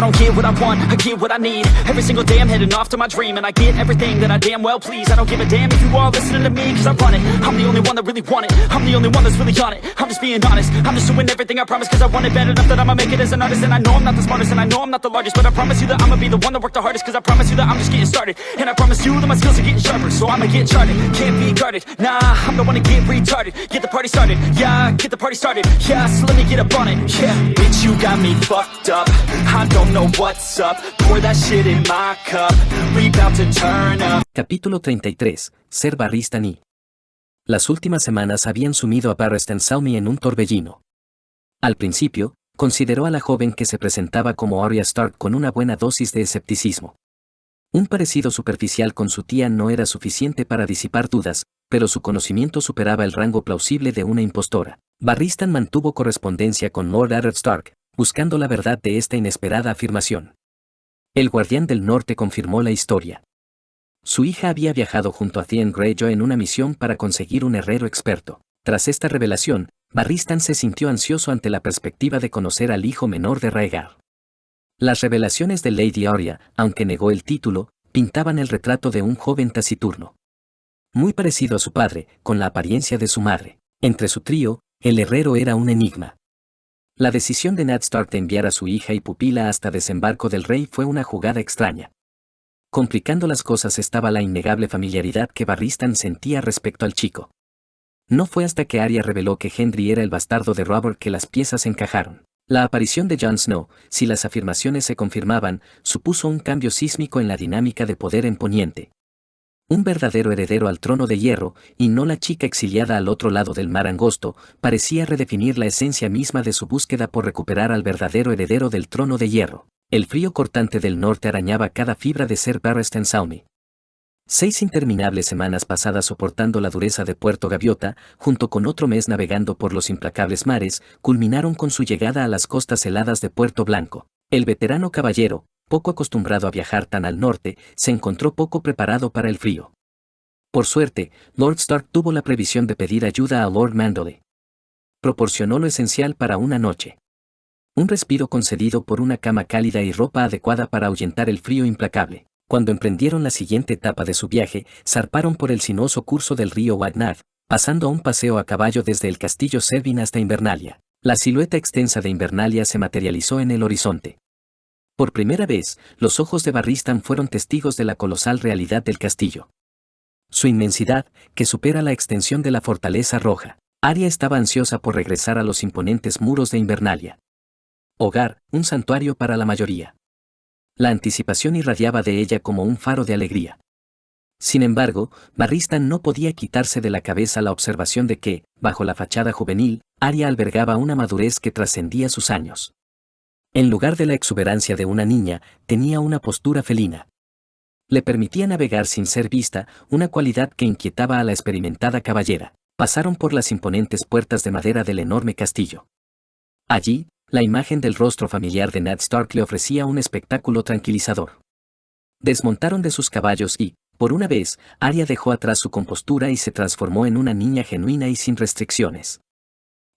don't get what I want, I get what I need. Every single day I'm heading off to my dream, and I get everything that I damn well please. I don't give a damn if you all listening to me, cause I run it. I'm the only one that really want it, I'm the only one that's really on it. I'm just being honest, I'm just doing everything I promise, cause I want it bad enough that I'ma make it as an artist. And I know I'm not the smartest, and I know I'm not the largest, but I promise you that I'ma be the one that worked the hardest, cause I promise you that I'm just getting started. And I promise you that my skills are getting sharper, so I'ma get charted, can't be guarded. Nah, I'm the one to get retarded, get the party started. Yeah, get the party started, yeah, so let me get up on it. Yeah, bitch, you got me fucked up, I don't know what's up. Pour that shit in my cup, we about to turn up. Capítulo 33. Ser barrista ni. Las últimas semanas habían sumido a Barristan Selmy en un torbellino. Al principio, consideró a la joven que se presentaba como Arya Stark con una buena dosis de escepticismo. Un parecido superficial con su tía no era suficiente para disipar dudas, pero su conocimiento superaba el rango plausible de una impostora. Barristan mantuvo correspondencia con Lord Eddard Stark, buscando la verdad de esta inesperada afirmación. El Guardián del Norte confirmó la historia. Su hija había viajado junto a Theon Greyjoy en una misión para conseguir un herrero experto. Tras esta revelación, Barristan se sintió ansioso ante la perspectiva de conocer al hijo menor de Rhaegar. Las revelaciones de Lady Arya, aunque negó el título, pintaban el retrato de un joven taciturno. Muy parecido a su padre, con la apariencia de su madre. Entre su trío, el herrero era un enigma. La decisión de Ned Stark de enviar a su hija y pupila hasta desembarco del rey fue una jugada extraña. Complicando las cosas estaba la innegable familiaridad que Barristan sentía respecto al chico. No fue hasta que Arya reveló que Gendry era el bastardo de Robert que las piezas encajaron. La aparición de Jon Snow, si las afirmaciones se confirmaban, supuso un cambio sísmico en la dinámica de poder en Poniente. Un verdadero heredero al trono de hierro, y no la chica exiliada al otro lado del mar angosto, parecía redefinir la esencia misma de su búsqueda por recuperar al verdadero heredero del trono de hierro. El frío cortante del norte arañaba cada fibra de Ser Barristan Selmy. 6 interminables semanas pasadas soportando la dureza de Puerto Gaviota, junto con otro mes navegando por los implacables mares, culminaron con su llegada a las costas heladas de Puerto Blanco. El veterano caballero, poco acostumbrado a viajar tan al norte, se encontró poco preparado para el frío. Por suerte, Lord Stark tuvo la previsión de pedir ayuda a Lord Manderley. Proporcionó lo esencial para una noche. Un respiro concedido por una cama cálida y ropa adecuada para ahuyentar el frío implacable. Cuando emprendieron la siguiente etapa de su viaje, zarparon por el sinuoso curso del río Wagnar, pasando a un paseo a caballo desde el castillo Selvin hasta Invernalia. La silueta extensa de Invernalia se materializó en el horizonte. Por primera vez, los ojos de Barristan fueron testigos de la colosal realidad del castillo. Su inmensidad, que supera la extensión de la fortaleza roja. Arya estaba ansiosa por regresar a los imponentes muros de Invernalia. Hogar, un santuario para la mayoría. La anticipación irradiaba de ella como un faro de alegría. Sin embargo, Barristan no podía quitarse de la cabeza la observación de que, bajo la fachada juvenil, Arya albergaba una madurez que trascendía sus años. En lugar de la exuberancia de una niña, tenía una postura felina. Le permitía navegar sin ser vista, una cualidad que inquietaba a la experimentada caballera. Pasaron por las imponentes puertas de madera del enorme castillo. Allí, la imagen del rostro familiar de Ned Stark le ofrecía un espectáculo tranquilizador. Desmontaron de sus caballos y, por una vez, Arya dejó atrás su compostura y se transformó en una niña genuina y sin restricciones.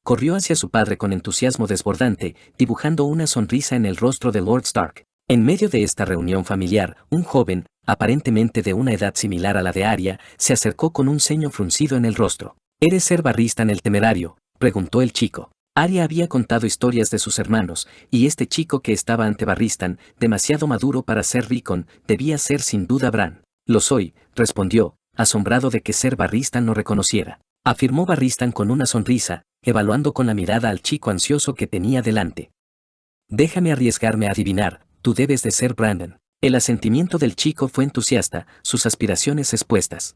Corrió hacia su padre con entusiasmo desbordante, dibujando una sonrisa en el rostro de Lord Stark. En medio de esta reunión familiar, un joven, aparentemente de una edad similar a la de Arya, se acercó con un ceño fruncido en el rostro. ¿Eres Ser Barristan el Temerario?, preguntó el chico. Arya había contado historias de sus hermanos, y este chico que estaba ante Barristan, demasiado maduro para ser Rickon, debía ser sin duda Bran. Lo soy, respondió, asombrado de que Ser Barristan lo reconociera. Afirmó Barristan con una sonrisa, evaluando con la mirada al chico ansioso que tenía delante. Déjame arriesgarme a adivinar, tú debes de ser Brandon. El asentimiento del chico fue entusiasta, sus aspiraciones expuestas.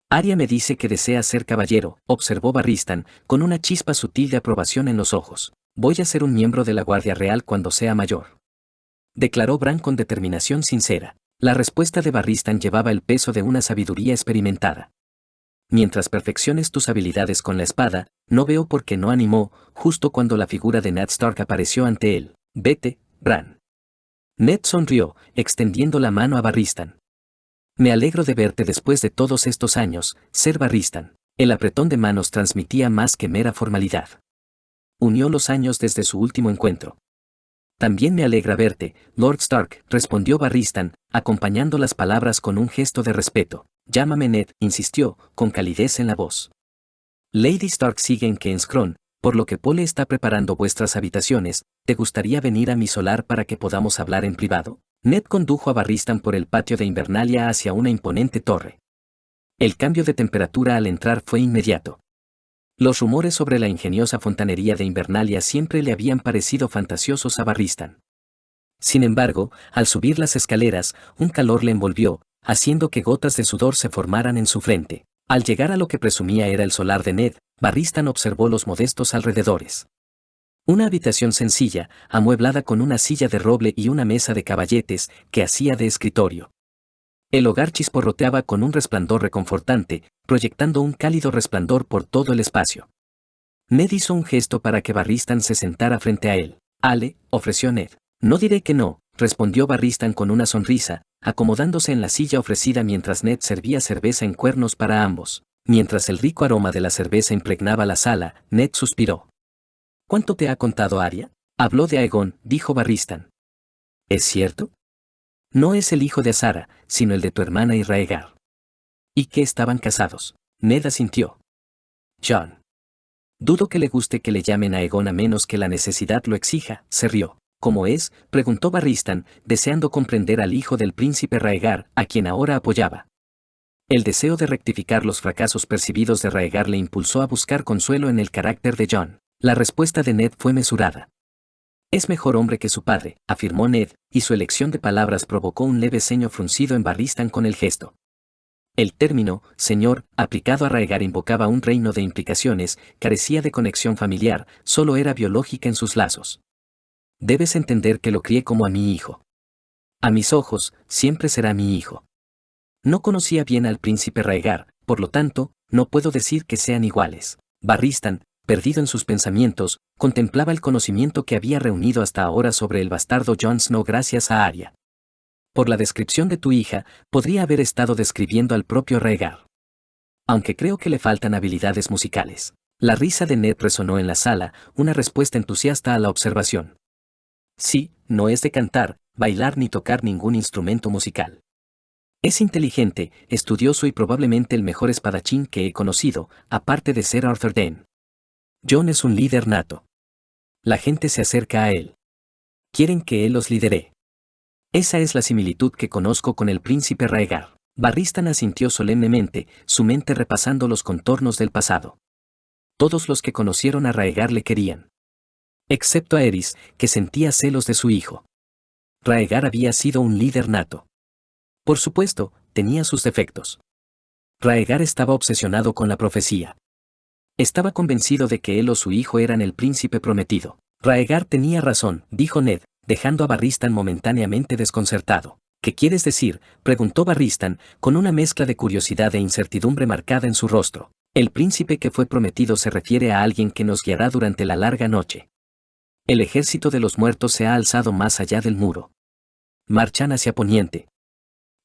Arya me dice que desea ser caballero, observó Barristan, con una chispa sutil de aprobación en los ojos. Voy a ser un miembro de la Guardia Real cuando sea mayor, declaró Bran con determinación sincera. La respuesta de Barristan llevaba el peso de una sabiduría experimentada. Mientras perfecciones tus habilidades con la espada, no veo por qué no, animó, justo cuando la figura de Ned Stark apareció ante él. Vete, Bran. Ned sonrió, extendiendo la mano a Barristan. Me alegro de verte después de todos estos años, Ser Barristan. El apretón de manos transmitía más que mera formalidad. Unió los años desde su último encuentro. También me alegra verte, Lord Stark, respondió Barristan, acompañando las palabras con un gesto de respeto. Llámame Ned, insistió, con calidez en la voz. Lady Stark sigue en Kingscrown, por lo que Pole está preparando vuestras habitaciones. ¿Te gustaría venir a mi solar para que podamos hablar en privado? Ned condujo a Barristan por el patio de Invernalia hacia una imponente torre. El cambio de temperatura al entrar fue inmediato. Los rumores sobre la ingeniosa fontanería de Invernalia siempre le habían parecido fantasiosos a Barristan. Sin embargo, al subir las escaleras, un calor le envolvió, haciendo que gotas de sudor se formaran en su frente. Al llegar a lo que presumía era el solar de Ned, Barristan observó los modestos alrededores. Una habitación sencilla, amueblada con una silla de roble y una mesa de caballetes, que hacía de escritorio. El hogar chisporroteaba con un resplandor reconfortante, proyectando un cálido resplandor por todo el espacio. Ned hizo un gesto para que Barristan se sentara frente a él. «Ale», ofreció Ned. «No diré que no», respondió Barristan con una sonrisa, acomodándose en la silla ofrecida mientras Ned servía cerveza en cuernos para ambos. Mientras el rico aroma de la cerveza impregnaba la sala, Ned suspiró. «¿Cuánto te ha contado Arya?» «Habló de Aegon», dijo Barristan. «¿Es cierto?» «No es el hijo de Azara, sino el de tu hermana y Raegar». «¿Y que estaban casados?» Ned asintió. «Jon. Dudo que le guste que le llamen Aegon a menos que la necesidad lo exija», se rió. «¿Cómo es?», preguntó Barristan, deseando comprender al hijo del príncipe Raegar, a quien ahora apoyaba. El deseo de rectificar los fracasos percibidos de Raegar le impulsó a buscar consuelo en el carácter de Jon. La respuesta de Ned fue mesurada. «Es mejor hombre que su padre», afirmó Ned, y su elección de palabras provocó un leve ceño fruncido en Barristan con el gesto. El término, señor, aplicado a Raegar invocaba un reino de implicaciones, carecía de conexión familiar, solo era biológica en sus lazos. «Debes entender que lo crié como a mi hijo. A mis ojos, siempre será mi hijo. No conocía bien al príncipe Raegar, por lo tanto, no puedo decir que sean iguales». Barristan, perdido en sus pensamientos, contemplaba el conocimiento que había reunido hasta ahora sobre el bastardo Jon Snow gracias a Arya. «Por la descripción de tu hija, podría haber estado describiendo al propio Raegar. Aunque creo que le faltan habilidades musicales». La risa de Ned resonó en la sala, una respuesta entusiasta a la observación. «Sí, no es de cantar, bailar ni tocar ningún instrumento musical. Es inteligente, estudioso y probablemente el mejor espadachín que he conocido, aparte de ser Arthur Dayne. Jon es un líder nato. La gente se acerca a él. Quieren que él los lidere. Esa es la similitud que conozco con el príncipe Raegar». Barristan asintió solemnemente, su mente repasando los contornos del pasado. Todos los que conocieron a Raegar le querían. Excepto a Eris, que sentía celos de su hijo. Raegar había sido un líder nato. Por supuesto, tenía sus defectos. Raegar estaba obsesionado con la profecía. Estaba convencido de que él o su hijo eran el príncipe prometido. «Raegar tenía razón», dijo Ned, dejando a Barristan momentáneamente desconcertado. «¿Qué quieres decir?», preguntó Barristan, con una mezcla de curiosidad e incertidumbre marcada en su rostro. «El príncipe que fue prometido se refiere a alguien que nos guiará durante la larga noche. El ejército de los muertos se ha alzado más allá del muro. Marchan hacia poniente.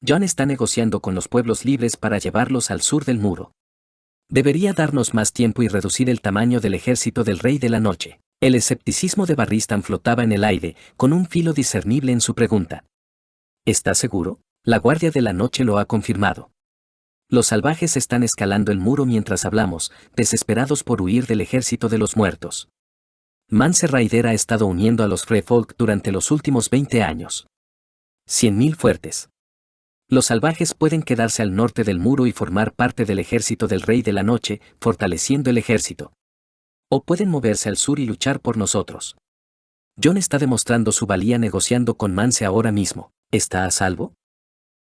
Jon está negociando con los pueblos libres para llevarlos al sur del muro. Debería darnos más tiempo y reducir el tamaño del ejército del Rey de la Noche». El escepticismo de Barristan flotaba en el aire, con un filo discernible en su pregunta. «¿Estás seguro?». «La Guardia de la Noche lo ha confirmado. Los salvajes están escalando el muro mientras hablamos, desesperados por huir del ejército de los muertos. Mance Rayder ha estado uniendo a los Freefolk durante los últimos 20 años. 100.000 fuertes. Los salvajes pueden quedarse al norte del muro y formar parte del ejército del Rey de la Noche, fortaleciendo el ejército. O pueden moverse al sur y luchar por nosotros. Jon está demostrando su valía negociando con Mance ahora mismo. ¿Está a salvo?».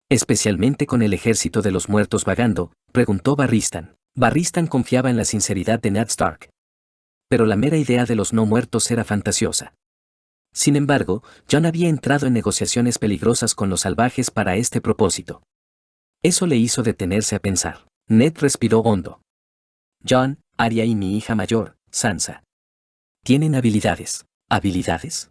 «Especialmente con el ejército de los muertos vagando», preguntó Barristan. Barristan confiaba en la sinceridad de Ned Stark. Pero la mera idea de los no muertos era fantasiosa. Sin embargo, Jon había entrado en negociaciones peligrosas con los salvajes para este propósito. Eso le hizo detenerse a pensar. Ned respiró hondo. «Jon, Arya y mi hija mayor, Sansa. Tienen habilidades». «¿Habilidades?».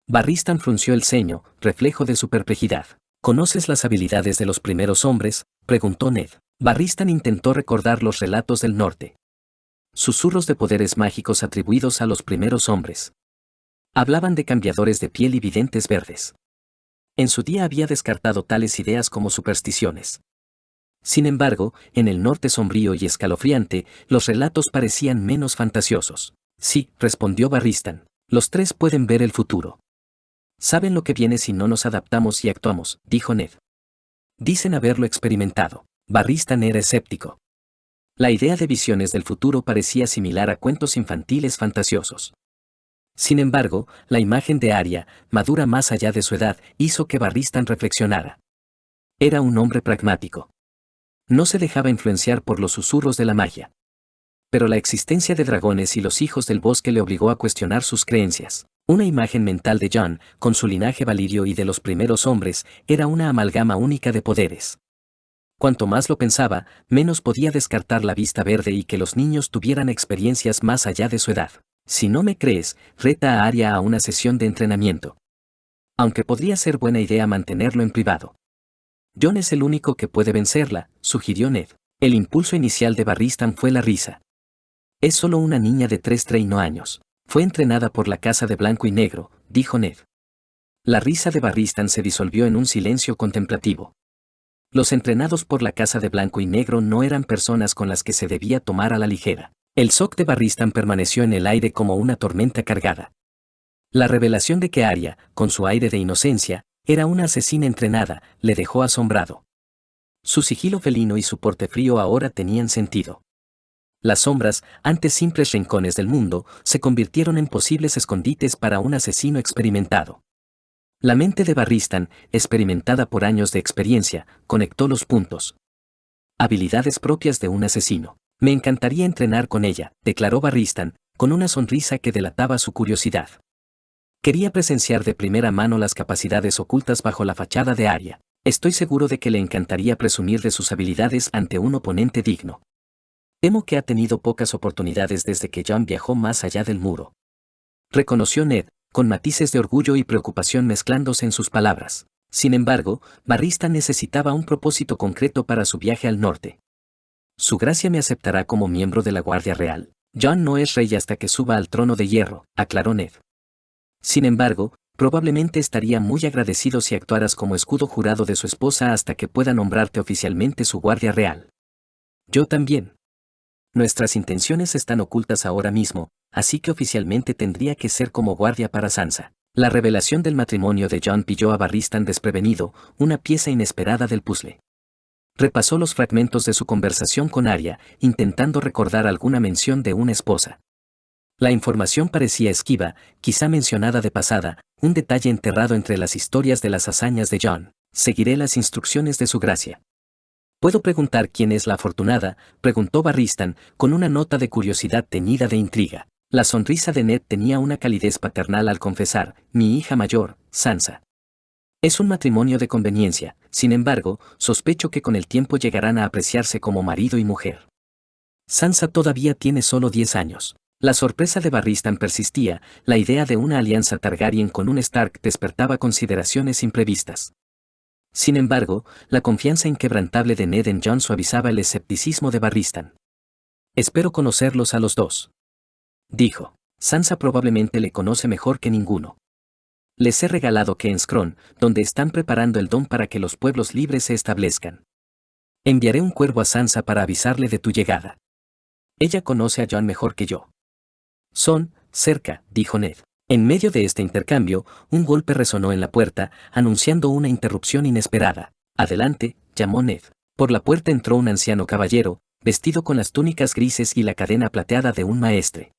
Barristan frunció el ceño, reflejo de su perplejidad. «¿Conoces las habilidades de los primeros hombres?», preguntó Ned. Barristan intentó recordar los relatos del norte. Susurros de poderes mágicos atribuidos a los primeros hombres. Hablaban de cambiadores de piel y videntes verdes. En su día había descartado tales ideas como supersticiones. Sin embargo, en el norte sombrío y escalofriante, los relatos parecían menos fantasiosos. Sí, respondió Barristan, los tres pueden ver el futuro. Saben lo que viene si no nos adaptamos y actuamos, dijo Ned. Dicen haberlo experimentado. Barristan era escéptico. La idea de visiones del futuro parecía similar a cuentos infantiles fantasiosos. Sin embargo, la imagen de Arya, madura más allá de su edad, hizo que Barristan reflexionara. Era un hombre pragmático. No se dejaba influenciar por los susurros de la magia. Pero la existencia de dragones y los hijos del bosque le obligó a cuestionar sus creencias. Una imagen mental de Jon, con su linaje valirio y de los primeros hombres, era una amalgama única de poderes. Cuanto más lo pensaba, menos podía descartar la vista verde y que los niños tuvieran experiencias más allá de su edad. Si no me crees, reta a Arya a una sesión de entrenamiento. Aunque podría ser buena idea mantenerlo en privado. Jon es el único que puede vencerla, sugirió Ned. El impulso inicial de Barristan fue la risa. Es solo una niña de 30 años. Fue entrenada por la Casa de Blanco y Negro, dijo Ned. La risa de Barristan se disolvió en un silencio contemplativo. Los entrenados por la Casa de Blanco y Negro no eran personas con las que se debía tomar a la ligera. El shock de Barristan permaneció en el aire como una tormenta cargada. La revelación de que Arya, con su aire de inocencia, era una asesina entrenada, le dejó asombrado. Su sigilo felino y su porte frío ahora tenían sentido. Las sombras, antes simples rincones del mundo, se convirtieron en posibles escondites para un asesino experimentado. La mente de Barristan, experimentada por años de experiencia, conectó los puntos. Habilidades propias de un asesino. Me encantaría entrenar con ella, declaró Barristan, con una sonrisa que delataba su curiosidad. Quería presenciar de primera mano las capacidades ocultas bajo la fachada de Arya. Estoy seguro de que le encantaría presumir de sus habilidades ante un oponente digno. Temo que ha tenido pocas oportunidades desde que Jon viajó más allá del muro. Reconoció Ned, con matices de orgullo y preocupación mezclándose en sus palabras. Sin embargo, Barristan necesitaba un propósito concreto para su viaje al norte. Su gracia me aceptará como miembro de la Guardia Real. Jon no es rey hasta que suba al trono de hierro, aclaró Ned. Sin embargo, probablemente estaría muy agradecido si actuaras como escudo jurado de su esposa hasta que pueda nombrarte oficialmente su Guardia Real. Yo también. Nuestras intenciones están ocultas ahora mismo, así que oficialmente tendría que ser como guardia para Sansa. La revelación del matrimonio de Jon pilló a Barristan desprevenido, una pieza inesperada del puzzle. Repasó los fragmentos de su conversación con Arya, intentando recordar alguna mención de una esposa. La información parecía esquiva, quizá mencionada de pasada, un detalle enterrado entre las historias de las hazañas de Jon. Seguiré las instrucciones de su gracia. ¿Puedo preguntar quién es la afortunada?, preguntó Barristan, con una nota de curiosidad teñida de intriga. La sonrisa de Ned tenía una calidez paternal al confesar, mi hija mayor, Sansa. Es un matrimonio de conveniencia, sin embargo, sospecho que con el tiempo llegarán a apreciarse como marido y mujer. Sansa todavía tiene solo 10 años. La sorpresa de Barristan persistía, la idea de una alianza Targaryen con un Stark despertaba consideraciones imprevistas. Sin embargo, la confianza inquebrantable de Ned en Jon suavizaba el escepticismo de Barristan. Espero conocerlos a los dos. Dijo. Sansa probablemente le conoce mejor que ninguno. Les he regalado Keenscron, donde están preparando el don para que los pueblos libres se establezcan. Enviaré un cuervo a Sansa para avisarle de tu llegada. Ella conoce a Jon mejor que yo. Son, cerca, dijo Ned. En medio de este intercambio, un golpe resonó en la puerta, anunciando una interrupción inesperada. Adelante, llamó Ned. Por la puerta entró un anciano caballero, vestido con las túnicas grises y la cadena plateada de un maestre.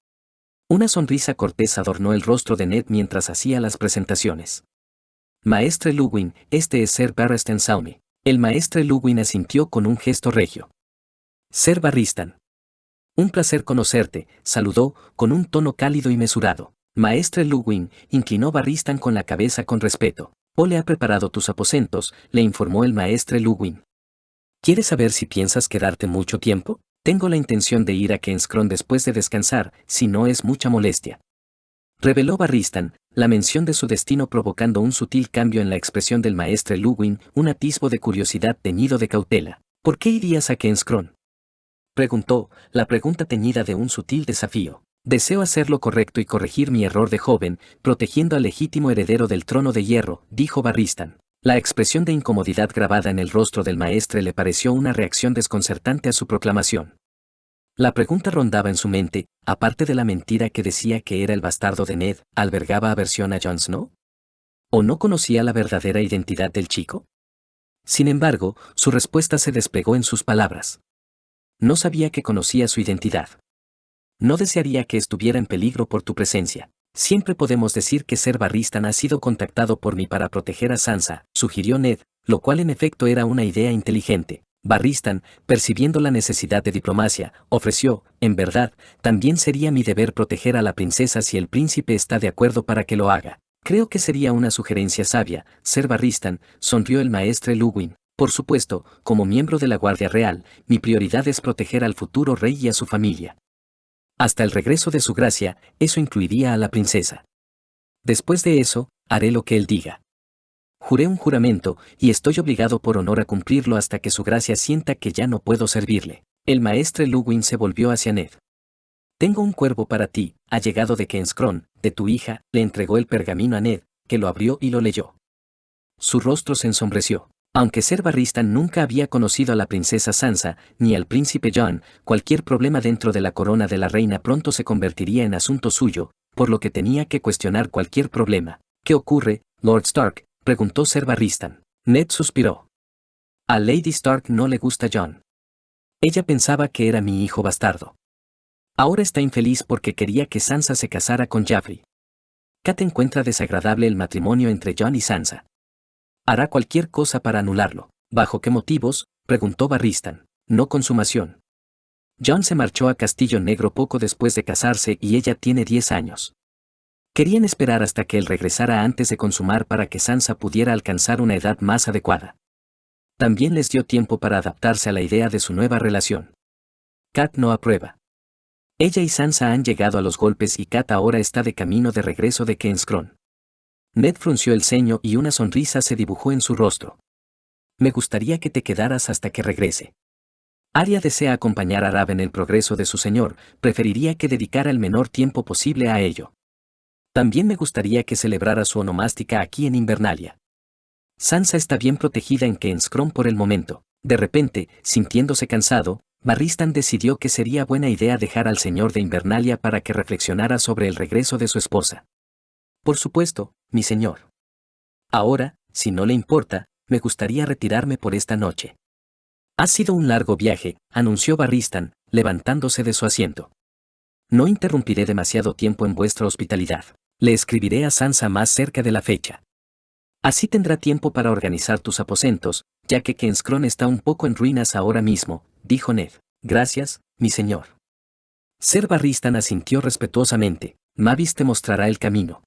Una sonrisa cortés adornó el rostro de Ned mientras hacía las presentaciones. Maestre Luwin, este es Ser Barristan Selmy. El maestre Luwin asintió con un gesto regio. Ser Barristan. Un placer conocerte, saludó, con un tono cálido y mesurado. Maestre Luwin, inclinó Barristan con la cabeza con respeto. Ole ha preparado tus aposentos, le informó el maestre Luwin. ¿Quieres saber si piensas quedarte mucho tiempo? Tengo la intención de ir a Keenscron después de descansar, si no es mucha molestia. Reveló Barristan, la mención de su destino provocando un sutil cambio en la expresión del maestre Luwin, un atisbo de curiosidad teñido de cautela. ¿Por qué irías a Keenscron?, preguntó, la pregunta teñida de un sutil desafío. Deseo hacer lo correcto y corregir mi error de joven, protegiendo al legítimo heredero del trono de hierro, dijo Barristan. La expresión de incomodidad grabada en el rostro del maestre le pareció una reacción desconcertante a su proclamación. La pregunta rondaba en su mente, aparte de la mentira que decía que era el bastardo de Ned, ¿albergaba aversión a Jon Snow? ¿O no conocía la verdadera identidad del chico? Sin embargo, su respuesta se despegó en sus palabras. No sabía que conocía su identidad. No desearía que estuviera en peligro por tu presencia. Siempre podemos decir que Ser Barristan ha sido contactado por mí para proteger a Sansa, sugirió Ned, lo cual en efecto era una idea inteligente. Barristan, percibiendo la necesidad de diplomacia, ofreció, en verdad, también sería mi deber proteger a la princesa si el príncipe está de acuerdo para que lo haga. Creo que sería una sugerencia sabia, Ser Barristan, sonrió el maestre Luwin. Por supuesto, como miembro de la Guardia Real, mi prioridad es proteger al futuro rey y a su familia. Hasta el regreso de su gracia, eso incluiría a la princesa. Después de eso, haré lo que él diga. Juré un juramento, y estoy obligado por honor a cumplirlo hasta que su gracia sienta que ya no puedo servirle. El maestre Luwin se volvió hacia Ned. Tengo un cuervo para ti, allegado de Kingscron, de tu hija, le entregó el pergamino a Ned, que lo abrió y lo leyó. Su rostro se ensombreció. Aunque Ser Barristan nunca había conocido a la princesa Sansa, ni al príncipe Jon, cualquier problema dentro de la corona de la reina pronto se convertiría en asunto suyo, por lo que tenía que cuestionar cualquier problema. ¿Qué ocurre, Lord Stark?, preguntó Ser Barristan. Ned suspiró. A Lady Stark no le gusta Jon. Ella pensaba que era mi hijo bastardo. Ahora está infeliz porque quería que Sansa se casara con Jaffrey. Cat encuentra desagradable el matrimonio entre Jon y Sansa. Hará cualquier cosa para anularlo. ¿Bajo qué motivos?, preguntó Barristan. No consumación. Jon se marchó a Castillo Negro poco después de casarse y ella tiene 10 años. Querían esperar hasta que él regresara antes de consumar para que Sansa pudiera alcanzar una edad más adecuada. También les dio tiempo para adaptarse a la idea de su nueva relación. Cat no aprueba. Ella y Sansa han llegado a los golpes y Cat ahora está de camino de regreso de Kingscron. Ned frunció el ceño y una sonrisa se dibujó en su rostro. Me gustaría que te quedaras hasta que regrese. Arya desea acompañar a Rab en el progreso de su señor, preferiría que dedicara el menor tiempo posible a ello. También me gustaría que celebrara su onomástica aquí en Invernalia. Sansa está bien protegida en Kingscron por el momento. De repente, sintiéndose cansado, Barristan decidió que sería buena idea dejar al señor de Invernalia para que reflexionara sobre el regreso de su esposa. Por supuesto, mi señor. Ahora, si no le importa, me gustaría retirarme por esta noche. Ha sido un largo viaje, anunció Barristan, levantándose de su asiento. No interrumpiré demasiado tiempo en vuestra hospitalidad. Le escribiré a Sansa más cerca de la fecha. Así tendrá tiempo para organizar tus aposentos, ya que Kingscron está un poco en ruinas ahora mismo, dijo Ned. Gracias, mi señor. Ser Barristan asintió respetuosamente. Mavis te mostrará el camino.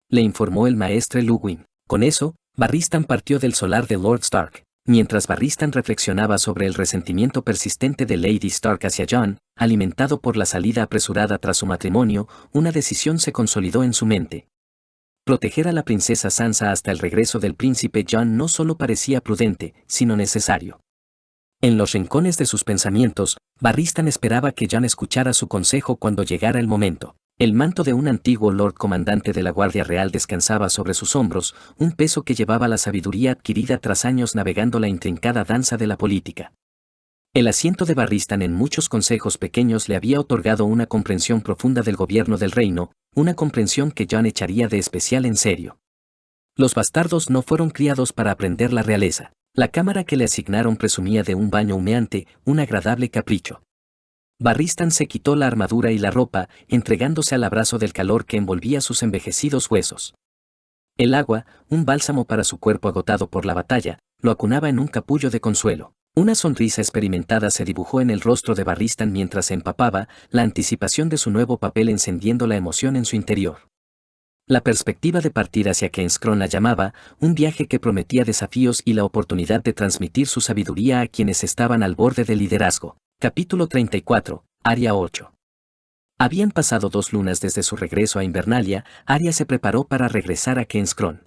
Le informó el maestre Luwin. Con eso, Barristan partió del solar de Lord Stark. Mientras Barristan reflexionaba sobre el resentimiento persistente de Lady Stark hacia Jon, alimentado por la salida apresurada tras su matrimonio, una decisión se consolidó en su mente. Proteger a la princesa Sansa hasta el regreso del príncipe Jon no solo parecía prudente, sino necesario. En los rincones de sus pensamientos, Barristan esperaba que Jon escuchara su consejo cuando llegara el momento. El manto de un antiguo Lord Comandante de la Guardia Real descansaba sobre sus hombros, un peso que llevaba la sabiduría adquirida tras años navegando la intrincada danza de la política. El asiento de Barristan en muchos consejos pequeños le había otorgado una comprensión profunda del gobierno del reino, una comprensión que Jon echaría de especial en serio. Los bastardos no fueron criados para aprender la realeza. La cámara que le asignaron presumía de un baño humeante, un agradable capricho. Barristan se quitó la armadura y la ropa, entregándose al abrazo del calor que envolvía sus envejecidos huesos. El agua, un bálsamo para su cuerpo agotado por la batalla, lo acunaba en un capullo de consuelo. Una sonrisa experimentada se dibujó en el rostro de Barristan mientras se empapaba, la anticipación de su nuevo papel encendiendo la emoción en su interior. La perspectiva de partir hacia Kingscron la llamaba, un viaje que prometía desafíos y la oportunidad de transmitir su sabiduría a quienes estaban al borde del liderazgo. Capítulo 34, Arya 8. Habían pasado 2 lunas desde su regreso a Invernalia, Arya se preparó para regresar a Kingscron.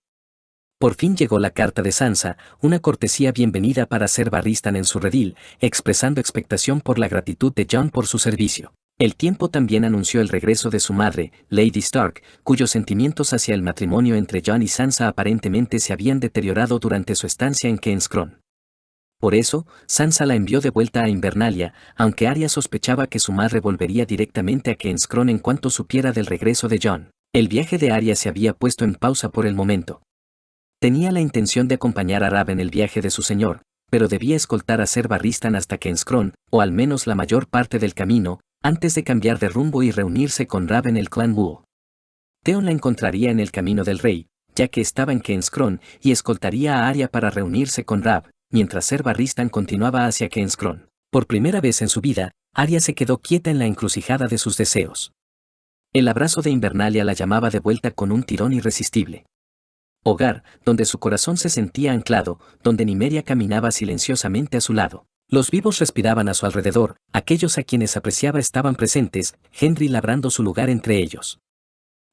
Por fin llegó la carta de Sansa, una cortesía bienvenida para Ser Barristan en su redil, expresando expectación por la gratitud de Jon por su servicio. El tiempo también anunció el regreso de su madre, Lady Stark, cuyos sentimientos hacia el matrimonio entre Jon y Sansa aparentemente se habían deteriorado durante su estancia en Kingscrown. Por eso, Sansa la envió de vuelta a Invernalia, aunque Arya sospechaba que su madre volvería directamente a Kingscrown en cuanto supiera del regreso de Jon. El viaje de Arya se había puesto en pausa por el momento. Tenía la intención de acompañar a Rab en el viaje de su señor, pero debía escoltar a Ser Barristan hasta Kingscrown, o al menos la mayor parte del camino, antes de cambiar de rumbo y reunirse con Rab en el clan Búho. Theon la encontraría en el camino del rey, ya que estaba en Kingscrown, y escoltaría a Arya para reunirse con Rab, mientras Ser Barristan continuaba hacia Kingscrown. Por primera vez en su vida, Arya se quedó quieta en la encrucijada de sus deseos. El abrazo de Invernalia la llamaba de vuelta con un tirón irresistible. Hogar, donde su corazón se sentía anclado, donde Nymeria caminaba silenciosamente a su lado. Los vivos respiraban a su alrededor, aquellos a quienes apreciaba estaban presentes, Gendry labrando su lugar entre ellos.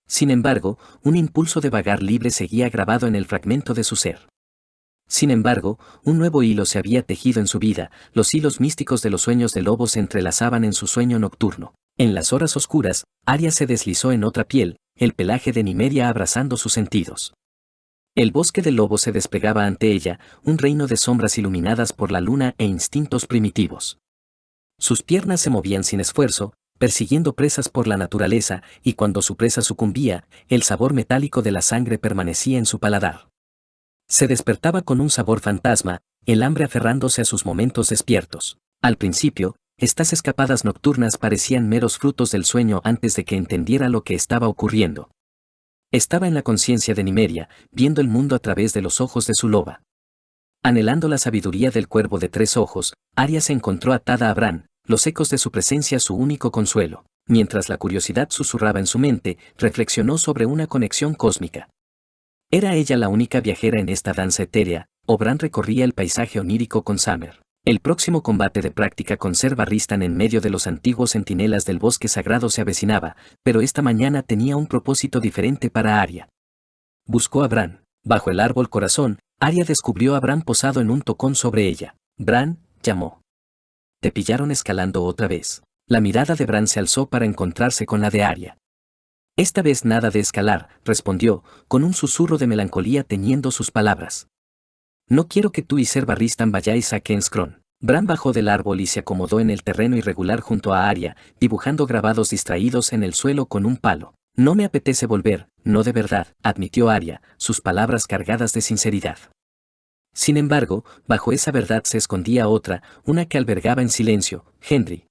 Sin embargo, un impulso de vagar libre seguía grabado en el fragmento de su ser. Sin embargo, un nuevo hilo se había tejido en su vida, los hilos místicos de los sueños de lobo se entrelazaban en su sueño nocturno. En las horas oscuras, Arya se deslizó en otra piel, el pelaje de Nymeria abrazando sus sentidos. El bosque del lobo se desplegaba ante ella, un reino de sombras iluminadas por la luna e instintos primitivos. Sus piernas se movían sin esfuerzo, persiguiendo presas por la naturaleza, y cuando su presa sucumbía, el sabor metálico de la sangre permanecía en su paladar. Se despertaba con un sabor fantasma, el hambre aferrándose a sus momentos despiertos. Al principio, estas escapadas nocturnas parecían meros frutos del sueño antes de que entendiera lo que estaba ocurriendo. Estaba en la conciencia de Nymeria, viendo el mundo a través de los ojos de su loba. Anhelando la sabiduría del cuervo de tres ojos, Arya se encontró atada a Bran, los ecos de su presencia su único consuelo. Mientras la curiosidad susurraba en su mente, reflexionó sobre una conexión cósmica. ¿Era ella la única viajera en esta danza etérea, o Bran recorría el paisaje onírico con Summer? El próximo combate de práctica con Ser Barristan en medio de los antiguos centinelas del bosque sagrado se avecinaba, pero esta mañana tenía un propósito diferente para Arya. Buscó a Bran. Bajo el árbol corazón, Arya descubrió a Bran posado en un tocón sobre ella. Bran, llamó. Te pillaron escalando otra vez. La mirada de Bran se alzó para encontrarse con la de Arya. Esta vez nada de escalar, respondió, con un susurro de melancolía teñiendo sus palabras. No quiero que tú y Ser Barristan vayáis a Kingscrown. Bran bajó del árbol y se acomodó en el terreno irregular junto a Arya, dibujando grabados distraídos en el suelo con un palo. No me apetece volver, no de verdad, admitió Arya, sus palabras cargadas de sinceridad. Sin embargo, bajo esa verdad se escondía otra, una que albergaba en silencio, Gendry.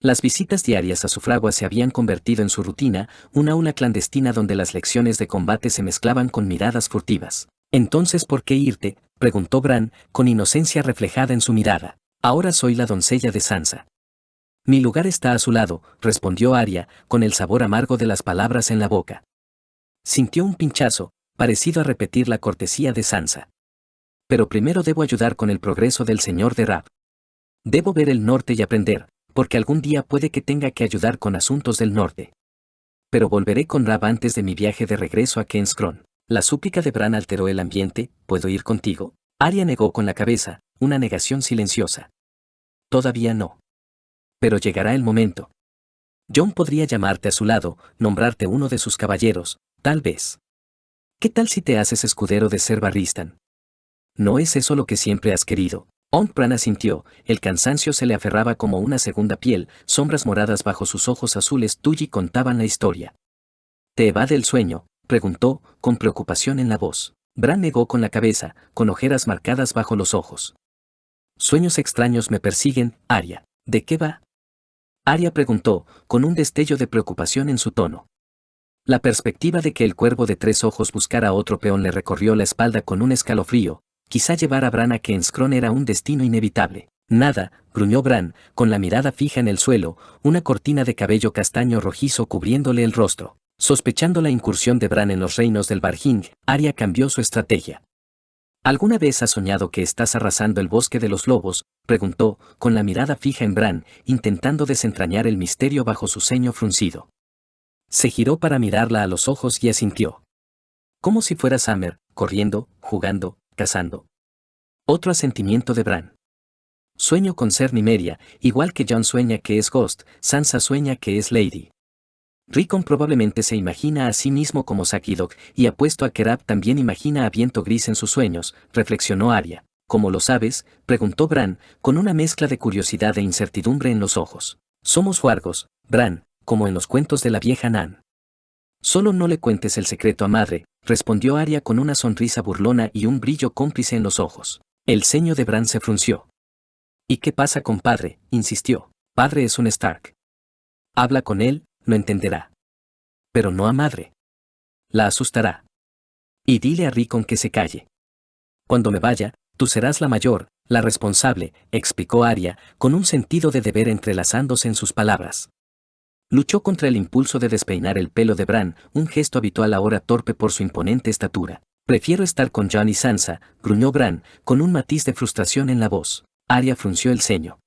Las visitas diarias a su fragua se habían convertido en su rutina, una aula clandestina donde las lecciones de combate se mezclaban con miradas furtivas. Entonces, ¿por qué irte?, preguntó Bran, con inocencia reflejada en su mirada. Ahora soy la doncella de Sansa. Mi lugar está a su lado, respondió Arya, con el sabor amargo de las palabras en la boca. Sintió un pinchazo, parecido a repetir la cortesía de Sansa. Pero primero debo ayudar con el progreso del señor de Rab. Debo ver el norte y aprender, porque algún día puede que tenga que ayudar con asuntos del norte. Pero volveré con Rab antes de mi viaje de regreso a Kingscrown. La súplica de Bran alteró el ambiente. ¿Puedo ir contigo? Arya negó con la cabeza, una negación silenciosa. Todavía no. Pero llegará el momento. Jon podría llamarte a su lado, nombrarte uno de sus caballeros, tal vez. ¿Qué tal si te haces escudero de Ser Barristan? ¿No es eso lo que siempre has querido? Bran asintió, el cansancio se le aferraba como una segunda piel, sombras moradas bajo sus ojos azules Tully contaban la historia. ¿Te evade el sueño?, preguntó, con preocupación en la voz. Bran negó con la cabeza, con ojeras marcadas bajo los ojos. Sueños extraños me persiguen, Arya. ¿De qué va? Arya preguntó, con un destello de preocupación en su tono. La perspectiva de que el cuervo de tres ojos buscara a otro peón le recorrió la espalda con un escalofrío. Quizá llevar a Bran a Kingscrown era un destino inevitable. Nada, gruñó Bran, con la mirada fija en el suelo, una cortina de cabello castaño rojizo cubriéndole el rostro. Sospechando la incursión de Bran en los reinos del Varjing, Arya cambió su estrategia. ¿Alguna vez has soñado que estás arrasando el bosque de los lobos?, preguntó, con la mirada fija en Bran, intentando desentrañar el misterio bajo su ceño fruncido. Se giró para mirarla a los ojos y asintió. Como si fuera Summer, corriendo, jugando, cazando. Otro asentimiento de Bran. Sueño con ser Nymeria, igual que Jon sueña que es Ghost, Sansa sueña que es Lady. Rickon probablemente se imagina a sí mismo como Sakidok, y apuesto a que Rab también imagina a Viento Gris en sus sueños, reflexionó Arya. ¿Cómo lo sabes?, preguntó Bran, con una mezcla de curiosidad e incertidumbre en los ojos. Somos huargos, Bran, como en los cuentos de la vieja Nan. Solo no le cuentes el secreto a madre, respondió Arya con una sonrisa burlona y un brillo cómplice en los ojos. El ceño de Bran se frunció. ¿Y qué pasa con padre?, insistió. Padre es un Stark. Habla con él, lo entenderá. Pero no a madre. La asustará. Y dile a Rickon que se calle. Cuando me vaya, tú serás la mayor, la responsable, explicó Arya, con un sentido de deber entrelazándose en sus palabras. Luchó contra el impulso de despeinar el pelo de Bran, un gesto habitual ahora torpe por su imponente estatura. Prefiero estar con Jon y Sansa, gruñó Bran, con un matiz de frustración en la voz. Arya frunció el ceño.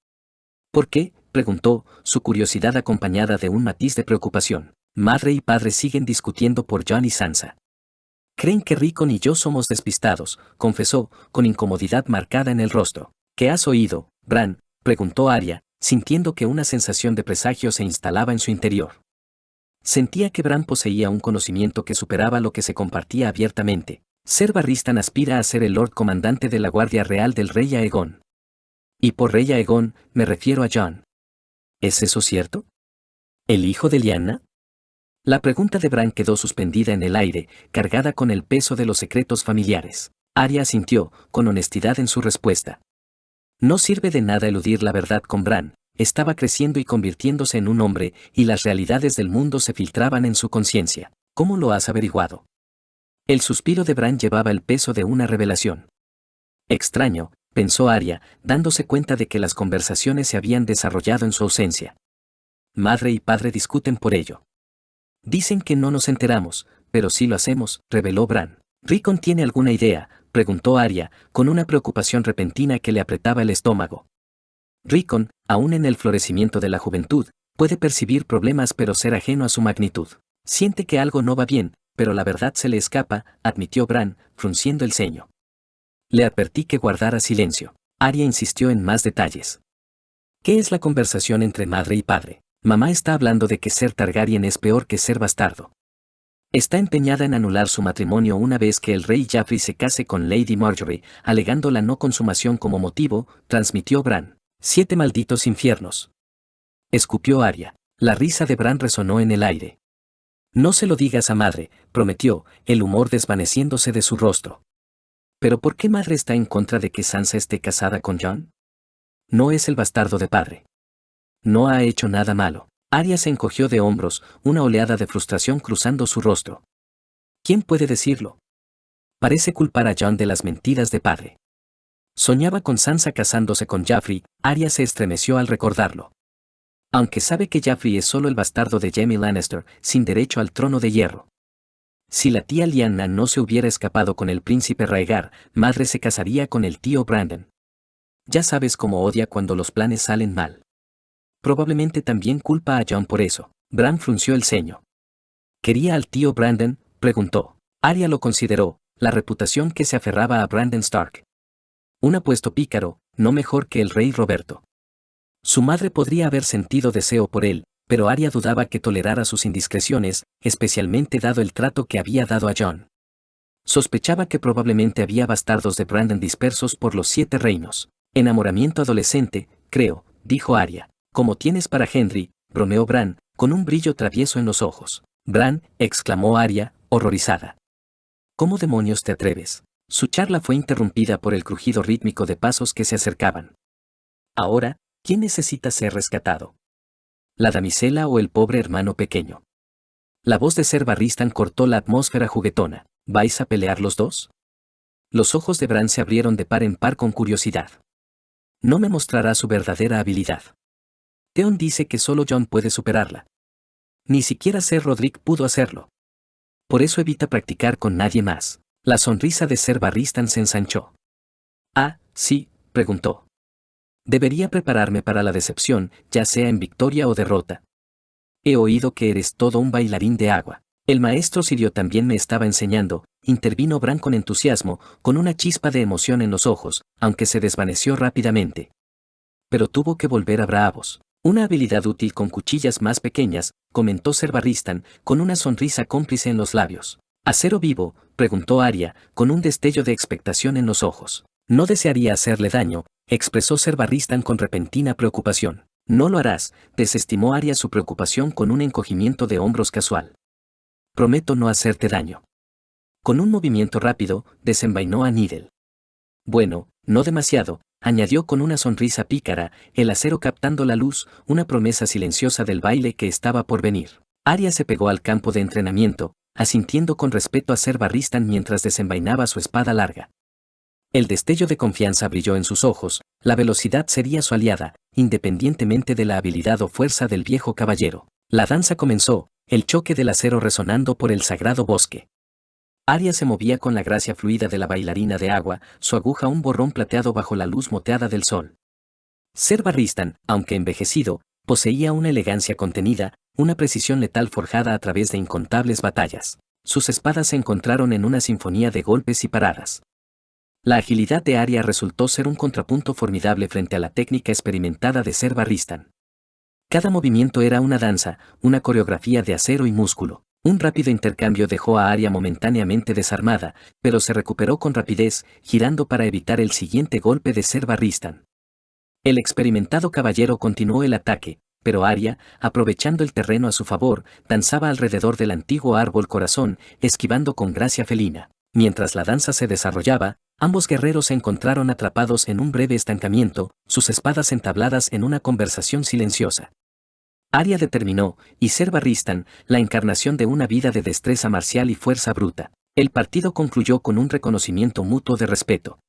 ¿Por qué?, preguntó, su curiosidad acompañada de un matiz de preocupación. Madre y padre siguen discutiendo por Jon y Sansa. Creen que Rickon y yo somos despistados, confesó, con incomodidad marcada en el rostro. ¿Qué has oído, Bran?, preguntó Arya, sintiendo que una sensación de presagio se instalaba en su interior. Sentía que Bran poseía un conocimiento que superaba lo que se compartía abiertamente. Ser Barristan aspira a ser el Lord Comandante de la Guardia Real del Rey Aegon. Y por Rey Aegon, me refiero a Jon. ¿Es eso cierto? ¿El hijo de Lyanna? La pregunta de Bran quedó suspendida en el aire, cargada con el peso de los secretos familiares. Arya asintió, con honestidad en su respuesta. No sirve de nada eludir la verdad con Bran, estaba creciendo y convirtiéndose en un hombre, y las realidades del mundo se filtraban en su conciencia. ¿Cómo lo has averiguado? El suspiro de Bran llevaba el peso de una revelación. Extraño, pensó Arya, dándose cuenta de que las conversaciones se habían desarrollado en su ausencia. Madre y padre discuten por ello. Dicen que no nos enteramos, pero sí lo hacemos, reveló Bran. ¿Rickon tiene alguna idea?, preguntó Arya, con una preocupación repentina que le apretaba el estómago. Rickon, aún en el florecimiento de la juventud, puede percibir problemas pero ser ajeno a su magnitud. Siente que algo no va bien, pero la verdad se le escapa, admitió Bran, frunciendo el ceño. Le advertí que guardara silencio. Arya insistió en más detalles. ¿Qué es la conversación entre madre y padre? Mamá está hablando de que ser Targaryen es peor que ser bastardo. Está empeñada en anular su matrimonio una vez que el rey Joffrey se case con Lady Marjorie, alegando la no consumación como motivo, transmitió Bran. 7 malditos infiernos. Escupió Arya. La risa de Bran resonó en el aire. No se lo digas a madre, prometió, el humor desvaneciéndose de su rostro. ¿Pero por qué madre está en contra de que Sansa esté casada con Jon? No es el bastardo de padre. No ha hecho nada malo. Arya se encogió de hombros, una oleada de frustración cruzando su rostro. ¿Quién puede decirlo? Parece culpar a Jon de las mentiras de padre. Soñaba con Sansa casándose con Joffrey, Arya se estremeció al recordarlo. Aunque sabe que Joffrey es solo el bastardo de Jaime Lannister, sin derecho al trono de hierro. Si la tía Lyanna no se hubiera escapado con el príncipe Rhaegar, madre se casaría con el tío Brandon. Ya sabes cómo odia cuando los planes salen mal. Probablemente también culpa a Jon por eso. Bran frunció el ceño. ¿Quería al tío Brandon?, preguntó. Arya lo consideró, la reputación que se aferraba a Brandon Stark. Un apuesto pícaro, no mejor que el rey Roberto. Su madre podría haber sentido deseo por él, pero Arya dudaba que tolerara sus indiscreciones, especialmente dado el trato que había dado a Jon. Sospechaba que probablemente había bastardos de Brandon dispersos por los 7 reinos. Enamoramiento adolescente, creo, dijo Arya. Como tienes para Henry, bromeó Bran, con un brillo travieso en los ojos. Bran, exclamó Arya, horrorizada. ¿Cómo demonios te atreves? Su charla fue interrumpida por el crujido rítmico de pasos que se acercaban. Ahora, ¿quién necesita ser rescatado? ¿La damisela o el pobre hermano pequeño? La voz de Ser Barristan cortó la atmósfera juguetona. ¿Vais a pelear los dos? Los ojos de Bran se abrieron de par en par con curiosidad. No me mostrará su verdadera habilidad. Theon dice que solo Jon puede superarla. Ni siquiera Ser Rodrik pudo hacerlo. Por eso evita practicar con nadie más. La sonrisa de Ser Barristan se ensanchó. Ah, sí, preguntó. Debería prepararme para la decepción, ya sea en victoria o derrota. He oído que eres todo un bailarín de agua. El maestro Sirio también me estaba enseñando, intervino Bran con entusiasmo, con una chispa de emoción en los ojos, aunque se desvaneció rápidamente. pero tuvo que volver a Braavos. Una habilidad útil con cuchillas más pequeñas, comentó Ser Barristan, con una sonrisa cómplice en los labios. ¿Acero vivo?, preguntó Arya, con un destello de expectación en los ojos. No desearía hacerle daño, expresó Ser Barristan con repentina preocupación. No lo harás, desestimó Arya su preocupación con un encogimiento de hombros casual. Prometo no hacerte daño. Con un movimiento rápido, desenvainó a Needle. Bueno, no demasiado, añadió con una sonrisa pícara, el acero captando la luz, una promesa silenciosa del baile que estaba por venir. Arya se pegó al campo de entrenamiento, asintiendo con respeto a Ser Barristan mientras desenvainaba su espada larga. El destello de confianza brilló en sus ojos, la velocidad sería su aliada, independientemente de la habilidad o fuerza del viejo caballero. La danza comenzó, el choque del acero resonando por el sagrado bosque. Arya se movía con la gracia fluida de la bailarina de agua, su aguja un borrón plateado bajo la luz moteada del sol. Ser Barristan, aunque envejecido, poseía una elegancia contenida, una precisión letal forjada a través de incontables batallas. Sus espadas se encontraron en una sinfonía de golpes y paradas. La agilidad de Arya resultó ser un contrapunto formidable frente a la técnica experimentada de Ser Barristan. Cada movimiento era una danza, una coreografía de acero y músculo. Un rápido intercambio dejó a Arya momentáneamente desarmada, pero se recuperó con rapidez, girando para evitar el siguiente golpe de Ser Barristan. El experimentado caballero continuó el ataque, pero Arya, aprovechando el terreno a su favor, danzaba alrededor del antiguo árbol corazón, esquivando con gracia felina. Mientras la danza se desarrollaba, ambos guerreros se encontraron atrapados en un breve estancamiento, sus espadas entabladas en una conversación silenciosa. Arya determinó, y Ser Barristan, la encarnación de una vida de destreza marcial y fuerza bruta. El partido concluyó con un reconocimiento mutuo de respeto.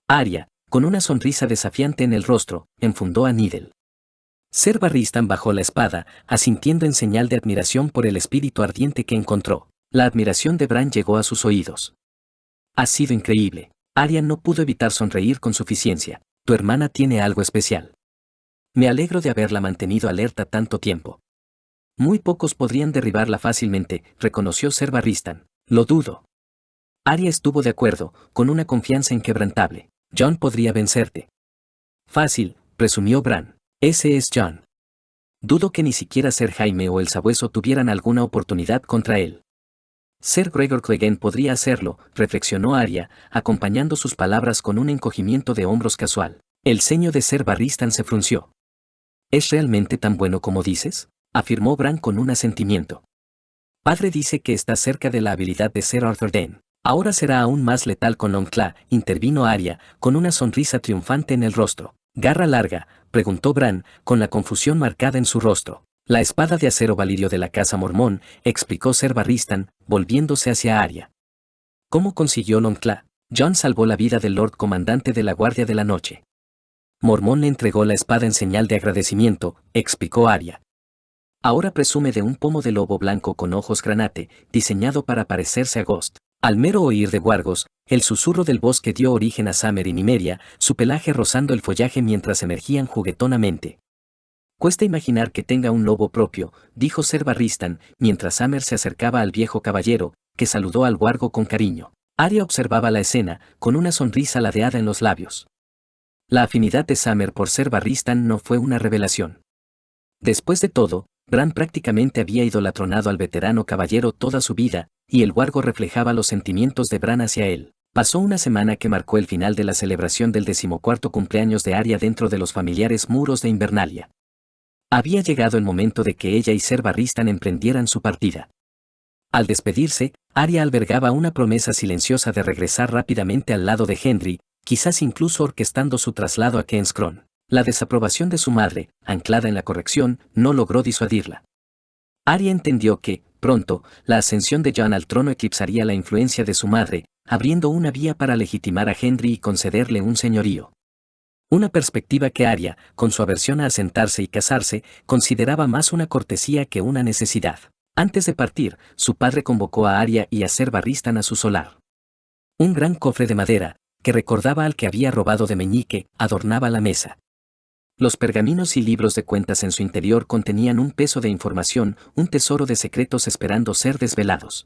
Arya, con una sonrisa desafiante en el rostro, enfundó a Needle. Ser Barristan bajó la espada, asintiendo en señal de admiración por el espíritu ardiente que encontró. La admiración de Bran llegó a sus oídos. Ha sido increíble. Arya no pudo evitar sonreír con suficiencia. Tu hermana tiene algo especial. Me alegro de haberla mantenido alerta tanto tiempo. Muy pocos podrían derribarla fácilmente, reconoció Ser Barristan. Lo dudo. Arya estuvo de acuerdo, con una confianza inquebrantable. Jon podría vencerte. Fácil, presumió Bran. Ese es Jon. Dudo que ni siquiera Ser Jaime o el Sabueso tuvieran alguna oportunidad contra él. Ser Gregor Clegane podría hacerlo, reflexionó Arya, acompañando sus palabras con un encogimiento de hombros casual. El ceño de Ser Barristan se frunció. ¿Es realmente tan bueno como dices?, afirmó Bran con un asentimiento. Padre dice que está cerca de la habilidad de Ser Arthur Dayne. Ahora será aún más letal con Longclaw, intervino Arya, con una sonrisa triunfante en el rostro. ¿Garra larga?, preguntó Bran, con la confusión marcada en su rostro. La espada de acero valirio de la casa mormón, explicó Ser Barristan, volviéndose hacia Arya. ¿Cómo consiguió Longclaw? Jon salvó la vida del Lord Comandante de la Guardia de la Noche. Mormón le entregó la espada en señal de agradecimiento, explicó Arya. Ahora presume de un pomo de lobo blanco con ojos granate, diseñado para parecerse a Ghost. Al mero oír de Wargos, el susurro del bosque dio origen a Summer y Nymeria, su pelaje rozando el follaje mientras emergían juguetonamente. Cuesta imaginar que tenga un lobo propio, dijo Ser Barristan, mientras Summer se acercaba al viejo caballero, que saludó al Wargo con cariño. Arya observaba la escena, con una sonrisa ladeada en los labios. La afinidad de Summer por Ser Barristan no fue una revelación. Después de todo, Bran prácticamente había idolatronado al veterano caballero toda su vida, y el Wargo reflejaba los sentimientos de Bran hacia él. Pasó una semana que marcó el final de la celebración del 14º cumpleaños de Arya dentro de los familiares muros de Invernalia. Había llegado el momento de que ella y Ser Barristan emprendieran su partida. Al despedirse, Arya albergaba una promesa silenciosa de regresar rápidamente al lado de Gendry, quizás incluso orquestando su traslado a Kingscrown. La desaprobación de su madre, anclada en la corrección, no logró disuadirla. Arya entendió que, pronto, la ascensión de Jon al trono eclipsaría la influencia de su madre, abriendo una vía para legitimar a Gendry y concederle un señorío. Una perspectiva que Arya, con su aversión a asentarse y casarse, consideraba más una cortesía que una necesidad. Antes de partir, su padre convocó a Arya y a Ser Barristan a su solar. Un gran cofre de madera, que recordaba al que había robado de Meñique, adornaba la mesa. Los pergaminos y libros de cuentas en su interior contenían un peso de información, un tesoro de secretos esperando ser desvelados.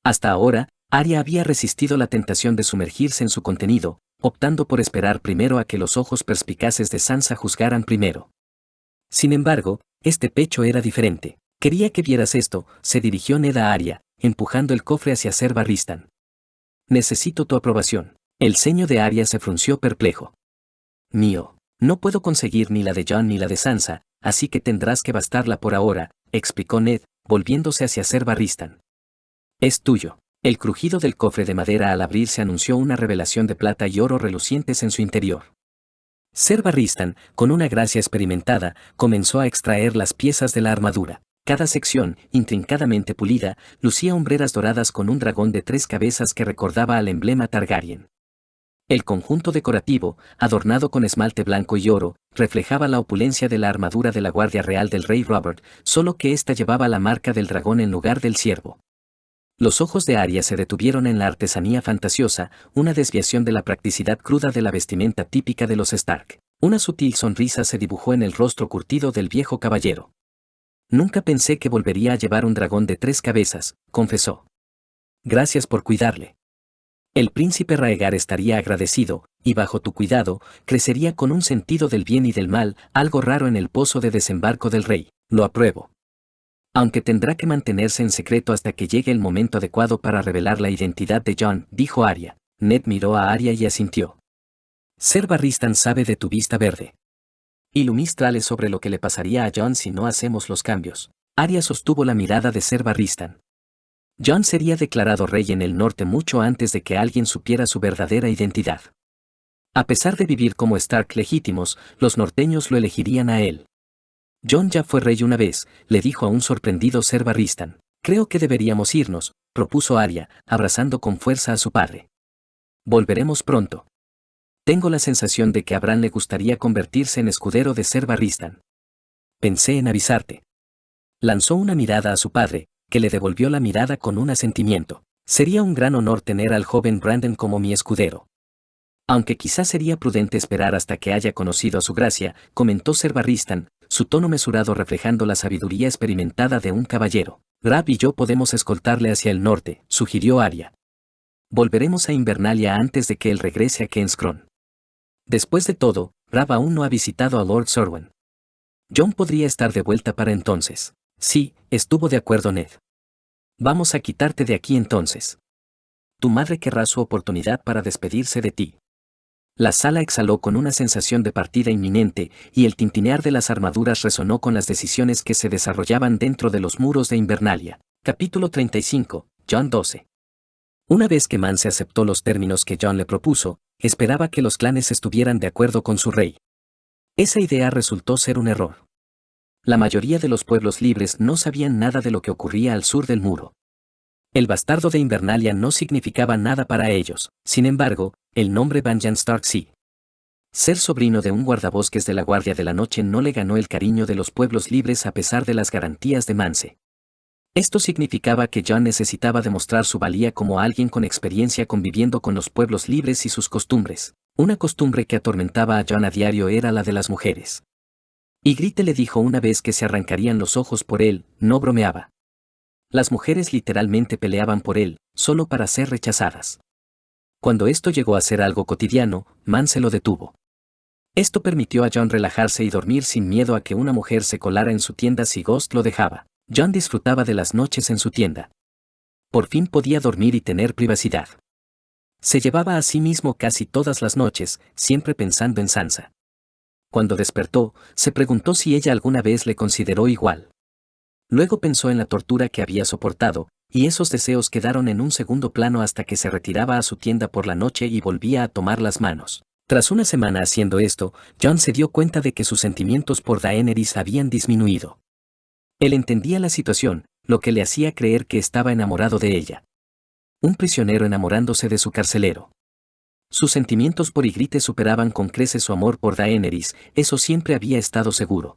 Hasta ahora, Arya había resistido la tentación de sumergirse en su contenido, optando por esperar primero a que los ojos perspicaces de Sansa juzgaran primero. Sin embargo, este pecho era diferente. Quería que vieras esto, se dirigió Ned a Arya, empujando el cofre hacia Ser Barristan. Necesito tu aprobación. El ceño de Arya se frunció perplejo. Mío, no puedo conseguir ni la de Jon ni la de Sansa, así que tendrás que bastarla por ahora, explicó Ned, volviéndose hacia Ser Barristan. Es tuyo. El crujido del cofre de madera al abrirse anunció una revelación de plata y oro relucientes en su interior. Ser Barristan, con una gracia experimentada, comenzó a extraer las piezas de la armadura. Cada sección, intrincadamente pulida, lucía hombreras doradas con un dragón de 3 cabezas que recordaba al emblema Targaryen. El conjunto decorativo, adornado con esmalte blanco y oro, reflejaba la opulencia de la armadura de la Guardia Real del Rey Robert, solo que ésta llevaba la marca del dragón en lugar del ciervo. Los ojos de Arya se detuvieron en la artesanía fantasiosa, una desviación de la practicidad cruda de la vestimenta típica de los Stark. Una sutil sonrisa se dibujó en el rostro curtido del viejo caballero. Nunca pensé que volvería a llevar un dragón de 3 cabezas, confesó. Gracias por cuidarle. El príncipe Raegar estaría agradecido, y bajo tu cuidado, crecería con un sentido del bien y del mal, algo raro en el pozo de desembarco del rey. Lo apruebo. Aunque tendrá que mantenerse en secreto hasta que llegue el momento adecuado para revelar la identidad de Jon, dijo Arya. Ned miró a Arya y asintió. Ser Barristan sabe de tu vista verde. Ilumístrale sobre lo que le pasaría a Jon si no hacemos los cambios. Arya sostuvo la mirada de Ser Barristan. Jon sería declarado rey en el norte mucho antes de que alguien supiera su verdadera identidad. A pesar de vivir como Stark legítimos, los norteños lo elegirían a él. Jon ya fue rey una vez, le dijo a un sorprendido Ser Barristan. Creo que deberíamos irnos, propuso Arya, abrazando con fuerza a su padre. Volveremos pronto. Tengo la sensación de que a Bran le gustaría convertirse en escudero de Ser Barristan. Pensé en avisarte. Lanzó una mirada a su padre, que le devolvió la mirada con un asentimiento. Sería un gran honor tener al joven Brandon como mi escudero. Aunque quizás sería prudente esperar hasta que haya conocido a su gracia, comentó Ser Barristan, su tono mesurado reflejando la sabiduría experimentada de un caballero. Rab y yo podemos escoltarle hacia el norte, sugirió Arya. Volveremos a Invernalia antes de que él regrese a Kingscrown. Después de todo, Rab aún no ha visitado a Lord Sorwen. Jon podría estar de vuelta para entonces. Sí, estuvo de acuerdo Ned. Vamos a quitarte de aquí entonces. Tu madre querrá su oportunidad para despedirse de ti. La sala exhaló con una sensación de partida inminente, y el tintinear de las armaduras resonó con las decisiones que se desarrollaban dentro de los muros de Invernalia. Capítulo 35, Jon 12. Una vez que Mance aceptó los términos que Jon le propuso, esperaba que los clanes estuvieran de acuerdo con su rey. Esa idea resultó ser un error. La mayoría de los pueblos libres no sabían nada de lo que ocurría al sur del muro. El bastardo de Invernalia no significaba nada para ellos, sin embargo, el nombre Banjan Stark sí. Ser sobrino de un guardabosques de la Guardia de la Noche no le ganó el cariño de los pueblos libres a pesar de las garantías de Mance. Esto significaba que Jon necesitaba demostrar su valía como alguien con experiencia conviviendo con los pueblos libres y sus costumbres. Una costumbre que atormentaba a Jon a diario era la de las mujeres. Ygritte le dijo una vez que se arrancarían los ojos por él, no bromeaba. Las mujeres literalmente peleaban por él, solo para ser rechazadas. Cuando esto llegó a ser algo cotidiano, Mance lo detuvo. Esto permitió a Jon relajarse y dormir sin miedo a que una mujer se colara en su tienda si Ghost lo dejaba. Jon disfrutaba de las noches en su tienda. Por fin podía dormir y tener privacidad. Se llevaba a sí mismo casi todas las noches, siempre pensando en Sansa. Cuando despertó, se preguntó si ella alguna vez le consideró igual. Luego pensó en la tortura que había soportado, y esos deseos quedaron en un segundo plano hasta que se retiraba a su tienda por la noche y volvía a tomar las manos. Tras una semana haciendo esto, Jon se dio cuenta de que sus sentimientos por Daenerys habían disminuido. Él entendía la situación, lo que le hacía creer que estaba enamorado de ella. Un prisionero enamorándose de su carcelero. Sus sentimientos por Ygritte superaban con creces su amor por Daenerys, eso siempre había estado seguro.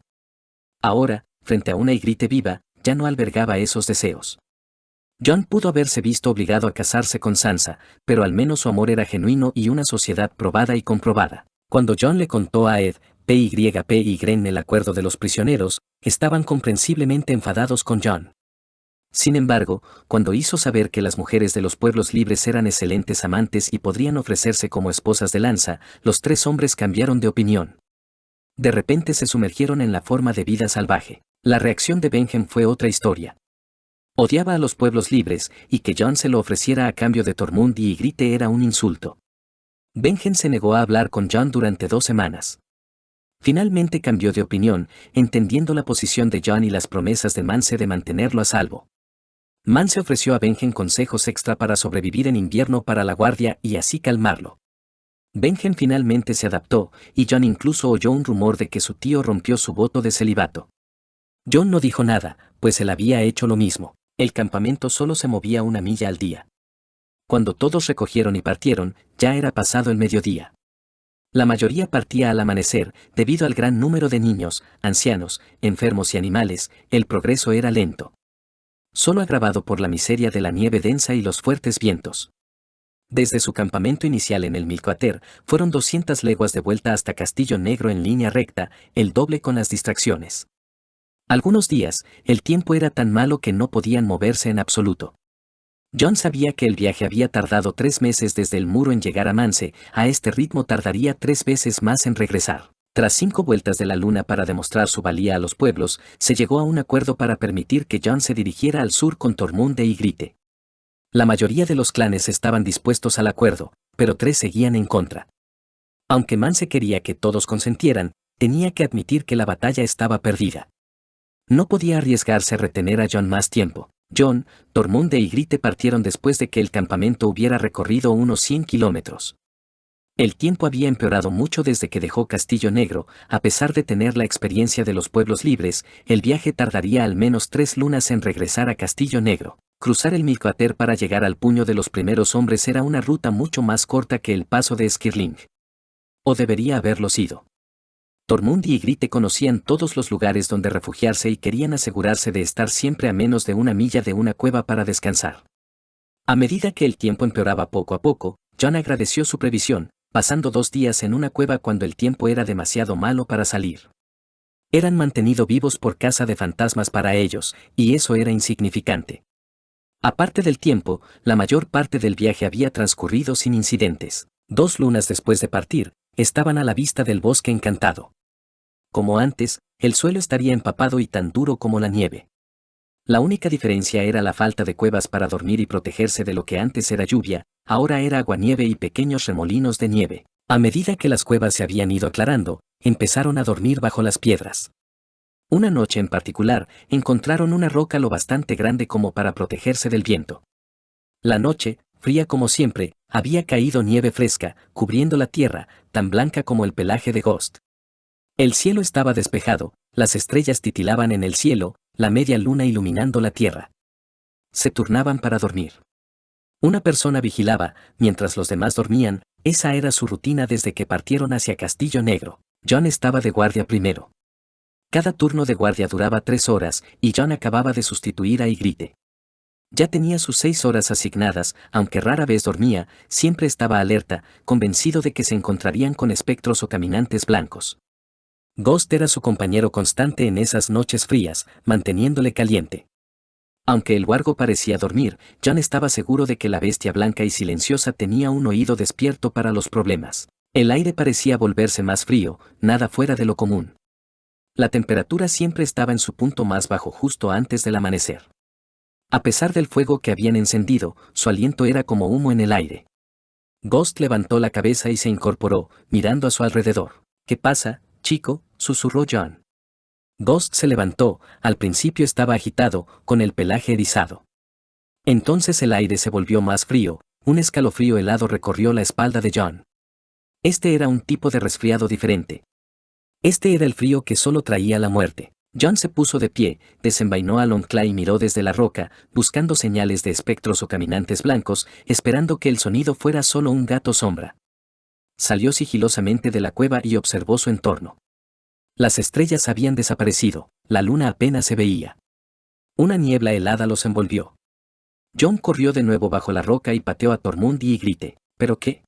Ahora, frente a una Ygritte viva, ya no albergaba esos deseos. Jon pudo haberse visto obligado a casarse con Sansa, pero al menos su amor era genuino y una sociedad probada y comprobada. Cuando Jon le contó a Ed, PYP y Gren el acuerdo de los prisioneros, estaban comprensiblemente enfadados con Jon. Sin embargo, cuando hizo saber que las mujeres de los pueblos libres eran excelentes amantes y podrían ofrecerse como esposas de lanza, los tres hombres cambiaron de opinión. De repente se sumergieron en la forma de vida salvaje. La reacción de Benjen fue otra historia. Odiaba a los pueblos libres, y que Jon se lo ofreciera a cambio de Tormund y Ygritte era un insulto. Benjen se negó a hablar con Jon durante 2 semanas. Finalmente cambió de opinión, entendiendo la posición de Jon y las promesas de Mance de mantenerlo a salvo. Mance ofreció a Benjen consejos extra para sobrevivir en invierno para la guardia y así calmarlo. Benjen finalmente se adaptó, y Jon incluso oyó un rumor de que su tío rompió su voto de celibato. Jon no dijo nada, pues él había hecho lo mismo. El campamento solo se movía 1 milla al día. Cuando todos recogieron y partieron, ya era pasado el mediodía. La mayoría partía al amanecer, debido al gran número de niños, ancianos, enfermos y animales, el progreso era lento. Solo agravado por la miseria de la nieve densa y los fuertes vientos. Desde su campamento inicial en el Milcoater, fueron 200 leguas de vuelta hasta Castillo Negro en línea recta, el doble con las distracciones. Algunos días, el tiempo era tan malo que no podían moverse en absoluto. Jon sabía que el viaje había tardado 3 meses desde el muro en llegar a Mance, a este ritmo tardaría 3 veces más en regresar. Tras 5 vueltas de la luna para demostrar su valía a los pueblos, se llegó a un acuerdo para permitir que Jon se dirigiera al sur con Tormund e Ygritte. La mayoría de los clanes estaban dispuestos al acuerdo, pero 3 seguían en contra. Aunque Mance quería que todos consintieran, tenía que admitir que la batalla estaba perdida. No podía arriesgarse a retener a Jon más tiempo. Jon, Tormund e Ygritte partieron después de que el campamento hubiera recorrido unos 100 kilómetros. El tiempo había empeorado mucho desde que dejó Castillo Negro, a pesar de tener la experiencia de los pueblos libres, el viaje tardaría al menos 3 lunas en regresar a Castillo Negro. Cruzar el Milcoater para llegar al puño de los primeros hombres era una ruta mucho más corta que el paso de Skirling. O debería haberlo sido. Tormund y Ygritte conocían todos los lugares donde refugiarse y querían asegurarse de estar siempre a menos de 1 milla de una cueva para descansar. A medida que el tiempo empeoraba poco a poco, Jon agradeció su previsión, pasando 2 días en una cueva cuando el tiempo era demasiado malo para salir. Eran mantenidos vivos por caza de fantasmas para ellos, y eso era insignificante. Aparte del tiempo, la mayor parte del viaje había transcurrido sin incidentes. 2 lunas después de partir, estaban a la vista del bosque encantado. Como antes, el suelo estaría empapado y tan duro como la nieve. La única diferencia era la falta de cuevas para dormir y protegerse de lo que antes era lluvia, ahora era aguanieve y pequeños remolinos de nieve. A medida que las cuevas se habían ido aclarando, empezaron a dormir bajo las piedras. Una noche en particular, encontraron una roca lo bastante grande como para protegerse del viento. La noche, fría como siempre, había caído nieve fresca, cubriendo la tierra, tan blanca como el pelaje de Ghost. El cielo estaba despejado, las estrellas titilaban en el cielo, la media luna iluminando la tierra. Se turnaban para dormir. Una persona vigilaba, mientras los demás dormían, esa era su rutina desde que partieron hacia Castillo Negro. Jon estaba de guardia primero. Cada turno de guardia duraba 3 horas, y Jon acababa de sustituir a Ygritte. Ya tenía sus 6 horas asignadas, aunque rara vez dormía, siempre estaba alerta, convencido de que se encontrarían con espectros o caminantes blancos. Ghost era su compañero constante en esas noches frías, manteniéndole caliente. Aunque el wargo parecía dormir, Jon estaba seguro de que la bestia blanca y silenciosa tenía un oído despierto para los problemas. El aire parecía volverse más frío, nada fuera de lo común. La temperatura siempre estaba en su punto más bajo justo antes del amanecer. A pesar del fuego que habían encendido, su aliento era como humo en el aire. Ghost levantó la cabeza y se incorporó, mirando a su alrededor. ¿Qué pasa, chico?, susurró Jon. Ghost se levantó, al principio estaba agitado, con el pelaje erizado. Entonces el aire se volvió más frío, un escalofrío helado recorrió la espalda de Jon. Este era un tipo de resfriado diferente. Este era el frío que solo traía la muerte. Jon se puso de pie, desenvainó a Longclaw y miró desde la roca, buscando señales de espectros o caminantes blancos, esperando que el sonido fuera solo un gato sombra. Salió sigilosamente de la cueva y observó su entorno. Las estrellas habían desaparecido, la luna apenas se veía. Una niebla helada los envolvió. Jon corrió de nuevo bajo la roca y pateó a Tormund y Ygritte. ¿Pero qué?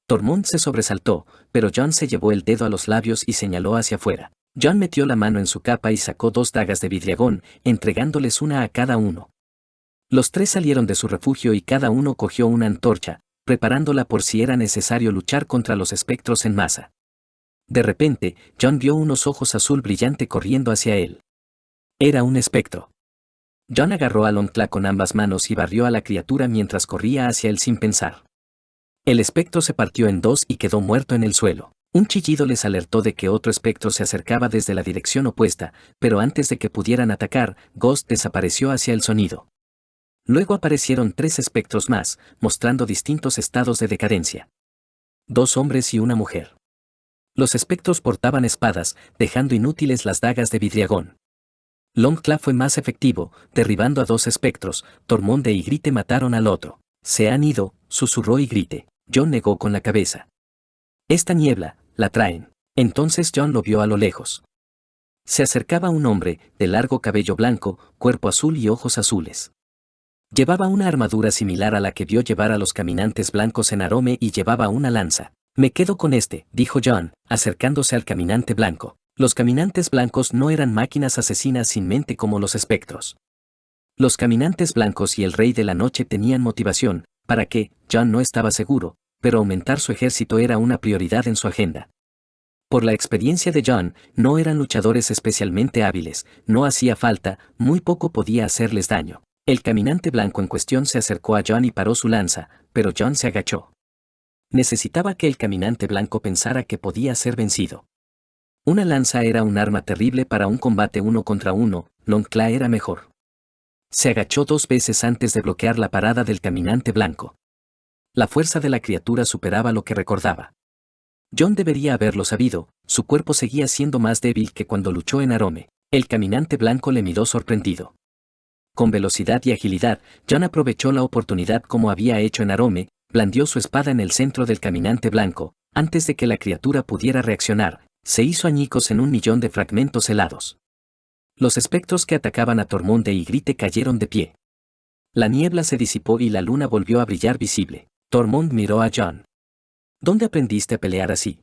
Tormund se sobresaltó, pero Jon se llevó el dedo a los labios y señaló hacia afuera. Jon metió la mano en su capa y sacó 2 dagas de vidriagón, entregándoles una a cada uno. Los tres salieron de su refugio y cada uno cogió una antorcha, preparándola por si era necesario luchar contra los espectros en masa. De repente, John vio unos ojos azul brillante corriendo hacia él. Era un espectro. John agarró a Longclaw con ambas manos y barrió a la criatura mientras corría hacia él sin pensar. El espectro se partió en dos y quedó muerto en el suelo. Un chillido les alertó de que otro espectro se acercaba desde la dirección opuesta, pero antes de que pudieran atacar, Ghost desapareció hacia el sonido. Luego aparecieron 3 espectros más, mostrando distintos estados de decadencia. 2 hombres y una mujer. Los espectros portaban espadas, dejando inútiles las dagas de vidriagón. Longclaw fue más efectivo, derribando a 2 espectros. Tormund y Ygritte mataron al otro. Se han ido, susurró Ygritte. Jon negó con la cabeza. Esta niebla, la traen. Entonces Jon lo vio a lo lejos. Se acercaba un hombre, de largo cabello blanco, cuerpo azul y ojos azules. Llevaba una armadura similar a la que vio llevar a los caminantes blancos en Arome y llevaba una lanza. Me quedo con este, dijo Jon, acercándose al caminante blanco. Los caminantes blancos no eran máquinas asesinas sin mente como los espectros. Los caminantes blancos y el Rey de la Noche tenían motivación, para que, Jon no estaba seguro, pero aumentar su ejército era una prioridad en su agenda. Por la experiencia de Jon, no eran luchadores especialmente hábiles, no hacía falta, muy poco podía hacerles daño. El caminante blanco en cuestión se acercó a Jon y paró su lanza, pero Jon se agachó. Necesitaba que el caminante blanco pensara que podía ser vencido. Una lanza era un arma terrible para un combate 1 contra 1, Longclaw era mejor. Se agachó 2 veces antes de bloquear la parada del caminante blanco. La fuerza de la criatura superaba lo que recordaba. Jon debería haberlo sabido, su cuerpo seguía siendo más débil que cuando luchó en Arome. El caminante blanco le miró sorprendido. Con velocidad y agilidad, Jon aprovechó la oportunidad como había hecho en Arome, blandió su espada en el centro del caminante blanco. Antes de que la criatura pudiera reaccionar, se hizo añicos en 1.000.000 de fragmentos helados. Los espectros que atacaban a Tormund y Ygritte cayeron de pie. La niebla se disipó y la luna volvió a brillar visible. Tormund miró a Jon. ¿Dónde aprendiste a pelear así?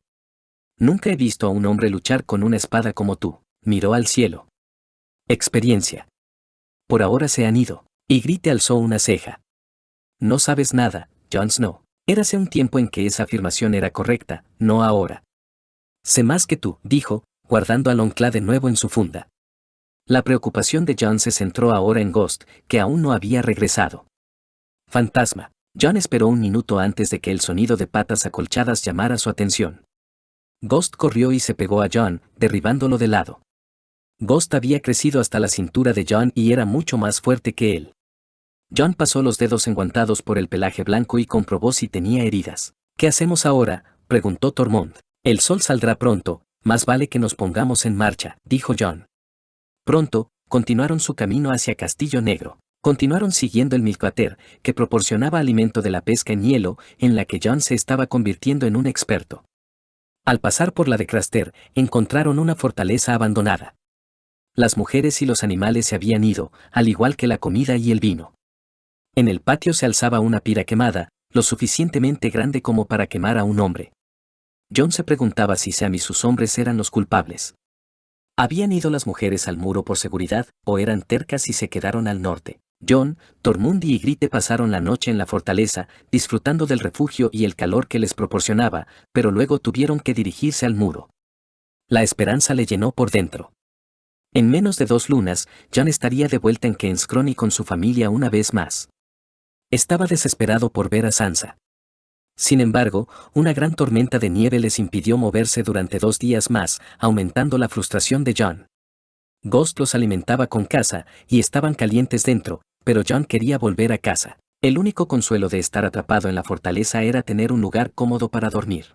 Nunca he visto a un hombre luchar con una espada como tú. Miró al cielo. Experiencia. Por ahora se han ido. Ygritte alzó una ceja. No sabes nada, Jon Snow. Érase un tiempo en que esa afirmación era correcta, no ahora. Sé más que tú, dijo, guardando a Longclaw de nuevo en su funda. La preocupación de Jon se centró ahora en Ghost, que aún no había regresado. Fantasma. Jon esperó un minuto antes de que el sonido de patas acolchadas llamara su atención. Ghost corrió y se pegó a Jon, derribándolo de lado. Ghost había crecido hasta la cintura de Jon y era mucho más fuerte que él. Jon pasó los dedos enguantados por el pelaje blanco y comprobó si tenía heridas. ¿Qué hacemos ahora?, preguntó Tormund. El sol saldrá pronto, más vale que nos pongamos en marcha, dijo Jon. Pronto, continuaron su camino hacia Castillo Negro. Continuaron siguiendo el Milquater, que proporcionaba alimento de la pesca en hielo, en la que Jon se estaba convirtiendo en un experto. Al pasar por la de Craster, encontraron una fortaleza abandonada. Las mujeres y los animales se habían ido, al igual que la comida y el vino. En el patio se alzaba una pira quemada, lo suficientemente grande como para quemar a un hombre. Jon se preguntaba si Sam y sus hombres eran los culpables. ¿Habían ido las mujeres al muro por seguridad, o eran tercas y se quedaron al norte? Jon, Tormund y Ygritte pasaron la noche en la fortaleza, disfrutando del refugio y el calor que les proporcionaba, pero luego tuvieron que dirigirse al muro. La esperanza le llenó por dentro. En menos de 2 lunas, Jon estaría de vuelta en King's Crony con su familia una vez más. Estaba desesperado por ver a Sansa. Sin embargo, una gran tormenta de nieve les impidió moverse durante 2 días más, aumentando la frustración de Jon. Ghost los alimentaba con caza, y estaban calientes dentro, pero Jon quería volver a casa. El único consuelo de estar atrapado en la fortaleza era tener un lugar cómodo para dormir.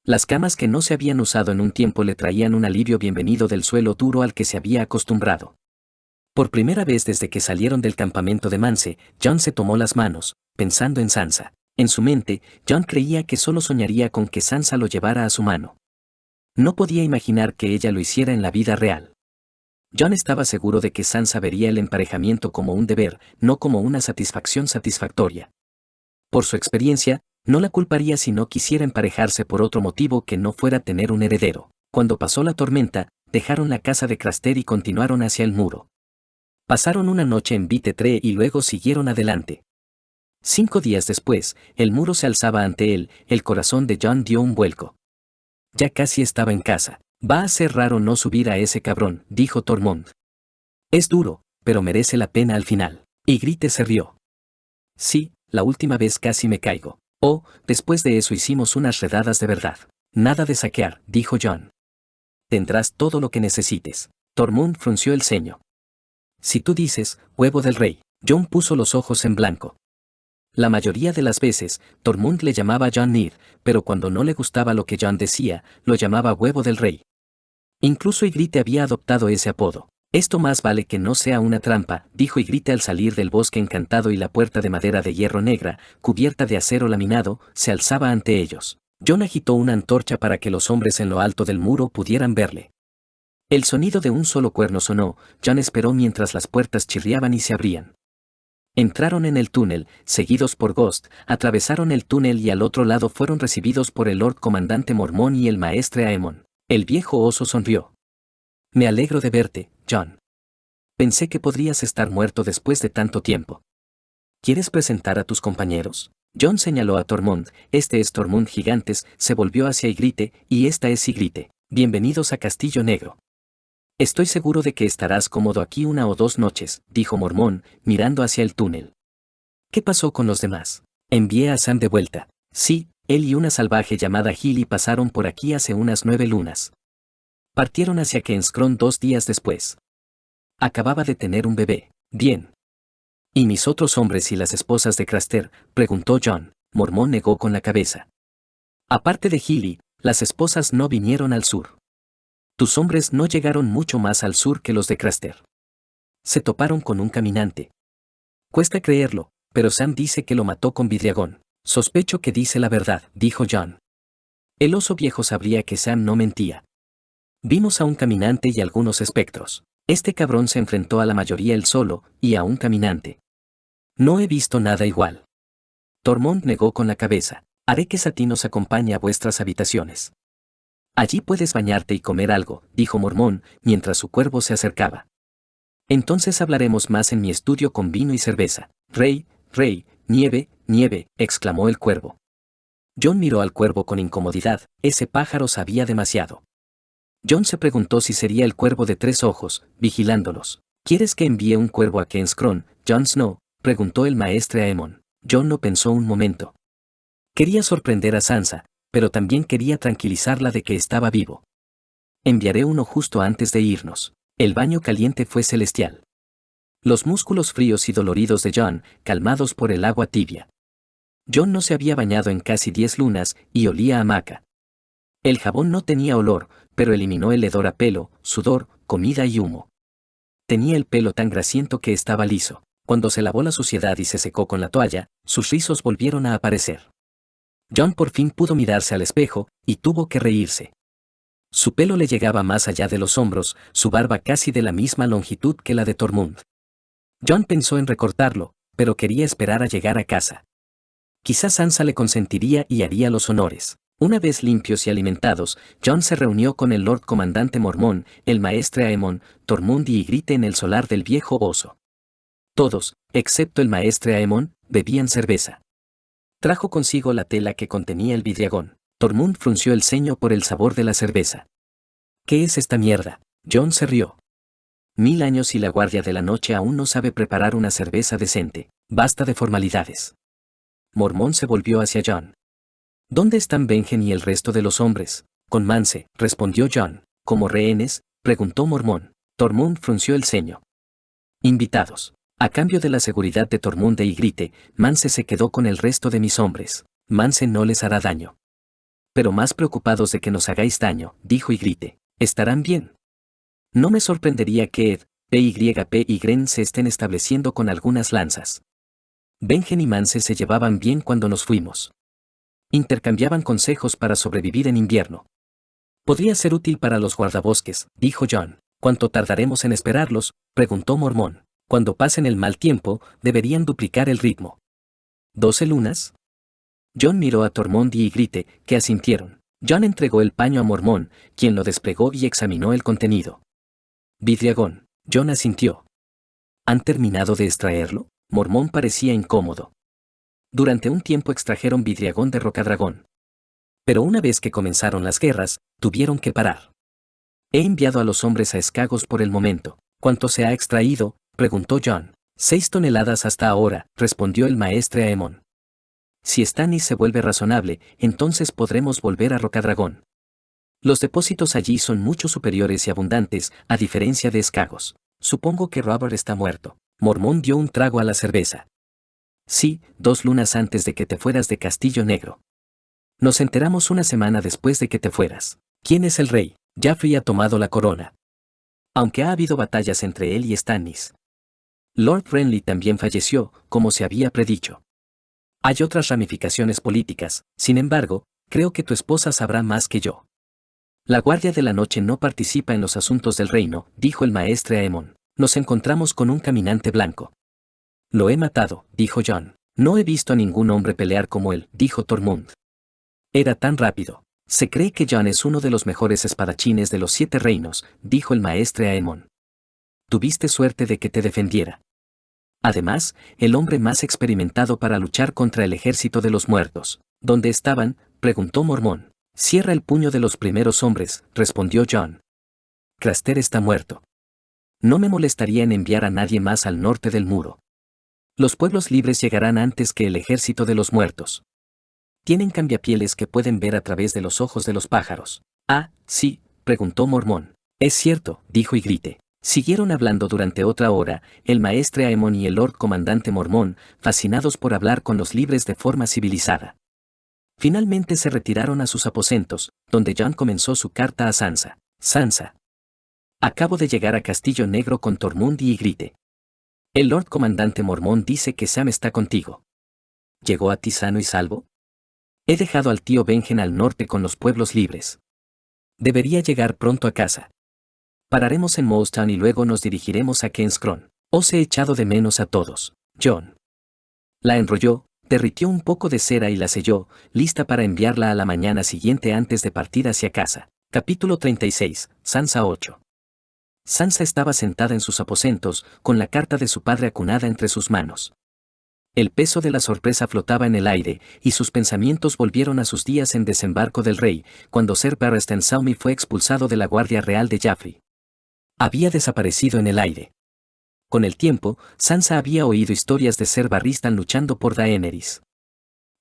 Las camas que no se habían usado en un tiempo le traían un alivio bienvenido del suelo duro al que se había acostumbrado. Por primera vez desde que salieron del campamento de Mance, Jon se tomó las manos, pensando en Sansa. En su mente, Jon creía que solo soñaría con que Sansa lo llevara a su mano. No podía imaginar que ella lo hiciera en la vida real. Jon estaba seguro de que Sansa vería el emparejamiento como un deber, no como una satisfacción satisfactoria. Por su experiencia, no la culparía si no quisiera emparejarse por otro motivo que no fuera tener un heredero. Cuando pasó la tormenta, dejaron la casa de Craster y continuaron hacia el muro. Pasaron una noche en Vitre y luego siguieron adelante. 5 días después, el muro se alzaba ante él, el corazón de John dio un vuelco. Ya casi estaba en casa. Va a ser raro no subir a ese cabrón, dijo Tormund. Es duro, pero merece la pena al final. Ygritte se rió. Sí, la última vez casi me caigo. Oh, después de eso hicimos unas redadas de verdad. Nada de saquear, dijo Jon. Tendrás todo lo que necesites. Tormund frunció el ceño. Si tú dices, huevo del rey. Jon puso los ojos en blanco. La mayoría de las veces, Tormund le llamaba Jon Nid, pero cuando no le gustaba lo que Jon decía, lo llamaba huevo del rey. Incluso Ygritte había adoptado ese apodo. Esto más vale que no sea una trampa, dijo Ygritte al salir del bosque encantado y la puerta de madera de hierro negra, cubierta de acero laminado, se alzaba ante ellos. Jon agitó una antorcha para que los hombres en lo alto del muro pudieran verle. El sonido de un solo cuerno sonó. Jon esperó mientras las puertas chirriaban y se abrían. Entraron en el túnel, seguidos por Ghost, atravesaron el túnel y al otro lado fueron recibidos por el Lord Comandante Mormont y el Maestre Aemon. El viejo oso sonrió. Me alegro de verte, Jon. Pensé que podrías estar muerto después de tanto tiempo. ¿Quieres presentar a tus compañeros? Jon señaló a Tormund. Este es Tormund Gigantes, se volvió hacia Ygritte, y esta es Ygritte. Bienvenidos a Castillo Negro. Estoy seguro de que estarás cómodo aquí 1 o 2 noches, dijo Mormont, mirando hacia el túnel. ¿Qué pasó con los demás? Envié a Sam de vuelta. Sí, él y una salvaje llamada Hilly pasaron por aquí hace unas 9 lunas. Partieron hacia Kingscrown 2 días después. Acababa de tener un bebé. Bien. ¿Y mis otros hombres y las esposas de Craster?, preguntó Jon. Mormont negó con la cabeza. Aparte de Hilly, las esposas no vinieron al sur. Tus hombres no llegaron mucho más al sur que los de Craster. Se toparon con un caminante. Cuesta creerlo, pero Sam dice que lo mató con vidriagón. Sospecho que dice la verdad, dijo Jon. El oso viejo sabría que Sam no mentía. Vimos a un caminante y algunos espectros. Este cabrón se enfrentó a la mayoría él solo, y a un caminante. No he visto nada igual. Tormund negó con la cabeza. Haré que Sati nos acompañe a vuestras habitaciones. Allí puedes bañarte y comer algo, dijo Mormont, mientras su cuervo se acercaba. Entonces hablaremos más en mi estudio con vino y cerveza. Rey, nieve, nieve, exclamó el cuervo. Jon miró al cuervo con incomodidad, ese pájaro sabía demasiado. Jon se preguntó si sería el cuervo de 3 ojos, vigilándolos. ¿Quieres que envíe un cuervo a Kingscrown, Jon Snow?, preguntó el maestre Aemon. Jon lo pensó un momento. Quería sorprender a Sansa, pero también quería tranquilizarla de que estaba vivo. Enviaré uno justo antes de irnos. El baño caliente fue celestial. Los músculos fríos y doloridos de Jon, calmados por el agua tibia. Jon no se había bañado en casi 10 lunas, y olía a hamaca. El jabón no tenía olor, pero eliminó el hedor a pelo, sudor, comida y humo. Tenía el pelo tan grasiento que estaba liso. Cuando se lavó la suciedad y se secó con la toalla, sus rizos volvieron a aparecer. Jon por fin pudo mirarse al espejo, y tuvo que reírse. Su pelo le llegaba más allá de los hombros, su barba casi de la misma longitud que la de Tormund. Jon pensó en recortarlo, pero quería esperar a llegar a casa. Quizás Sansa le consentiría y haría los honores. Una vez limpios y alimentados, Jon se reunió con el Lord Comandante Mormont, el maestre Aemon, Tormund y Ygritte en el solar del viejo oso. Todos, excepto el maestre Aemon, bebían cerveza. Trajo consigo la tela que contenía el vidriagón. Tormund frunció el ceño por el sabor de la cerveza. ¿Qué es esta mierda? Jon se rió. 1000 años y la guardia de la noche aún no sabe preparar una cerveza decente. Basta de formalidades. Mormont se volvió hacia Jon. ¿Dónde están Benjen y el resto de los hombres? Con Mance, respondió Jon. ¿Como rehenes?, preguntó Mormont. Tormund frunció el ceño. Invitados. A cambio de la seguridad de Tormund e Ygritte, Mance se quedó con el resto de mis hombres. Mance no les hará daño. Pero más preocupados de que nos hagáis daño, dijo Ygritte. ¿Estarán bien? No me sorprendería que Ed, PYP y Gren se estén estableciendo con algunas lanzas. Benjen y Mance se llevaban bien cuando nos fuimos. Intercambiaban consejos para sobrevivir en invierno. Podría ser útil para los guardabosques, dijo Jon. ¿Cuánto tardaremos en esperarlos?, preguntó Mormont. Cuando pasen el mal tiempo, deberían duplicar el ritmo. ¿12 lunas? Jon miró a Tormund y Ygritte, que asintieron. Jon entregó el paño a Mormont, quien lo desplegó y examinó el contenido. Vidriagón. Jon asintió. ¿Han terminado de extraerlo? Mormón parecía incómodo. Durante un tiempo extrajeron vidriagón de Rocadragón. Pero una vez que comenzaron las guerras, tuvieron que parar. He enviado a los hombres a Escagos por el momento. ¿Cuánto se ha extraído?, preguntó John. 6 toneladas hasta ahora, respondió el maestre Aemon. Si Stannis se vuelve razonable, entonces podremos volver a Rocadragón. Los depósitos allí son mucho superiores y abundantes, a diferencia de Escagos. Supongo que Robert está muerto. Mormón dio un trago a la cerveza. Sí, 2 lunas antes de que te fueras de Castillo Negro. Nos enteramos una semana después de que te fueras. ¿Quién es el rey? Joffrey ha tomado la corona. Aunque ha habido batallas entre él y Stannis. Lord Renly también falleció, como se había predicho. Hay otras ramificaciones políticas, sin embargo, creo que tu esposa sabrá más que yo. La Guardia de la Noche no participa en los asuntos del reino, dijo el maestre Aemon. Nos encontramos con un caminante blanco. Lo he matado, dijo Jon. No he visto a ningún hombre pelear como él, dijo Tormund. Era tan rápido. Se cree que Jon es uno de los mejores espadachines de los 7 reinos, dijo el maestre Aemon. Tuviste suerte de que te defendiera. Además, el hombre más experimentado para luchar contra el ejército de los muertos. ¿Dónde estaban?, preguntó Mormón. Cierra el puño de los primeros hombres, respondió Jon. Craster está muerto. No me molestaría en enviar a nadie más al norte del muro. Los pueblos libres llegarán antes que el ejército de los muertos. Tienen cambiapieles que pueden ver a través de los ojos de los pájaros. Ah, sí, preguntó Mormón. Es cierto, dijo Ygritte. Siguieron hablando durante otra hora, el maestre Aemon y el Lord Comandante Mormón, fascinados por hablar con los libres de forma civilizada. Finalmente se retiraron a sus aposentos, donde Jon comenzó su carta a Sansa. Sansa. Acabo de llegar a Castillo Negro con Tormund y Ygritte. El Lord Comandante Mormón dice que Sam está contigo. ¿Llegó a ti sano y salvo? He dejado al tío Benjen al norte con los pueblos libres. Debería llegar pronto a casa. Pararemos en Mostown y luego nos dirigiremos a Kingscrown. Os he echado de menos a todos. Jon. La enrolló, derritió un poco de cera y la selló, lista para enviarla a la mañana siguiente antes de partir hacia casa. Capítulo 36, Sansa 8. Sansa estaba sentada en sus aposentos, con la carta de su padre acunada entre sus manos. El peso de la sorpresa flotaba en el aire, y sus pensamientos volvieron a sus días en Desembarco del Rey, cuando Ser Barristan Selmy fue expulsado de la Guardia Real de Joffrey. Había desaparecido en el aire. Con el tiempo, Sansa había oído historias de Ser Barristan luchando por Daenerys.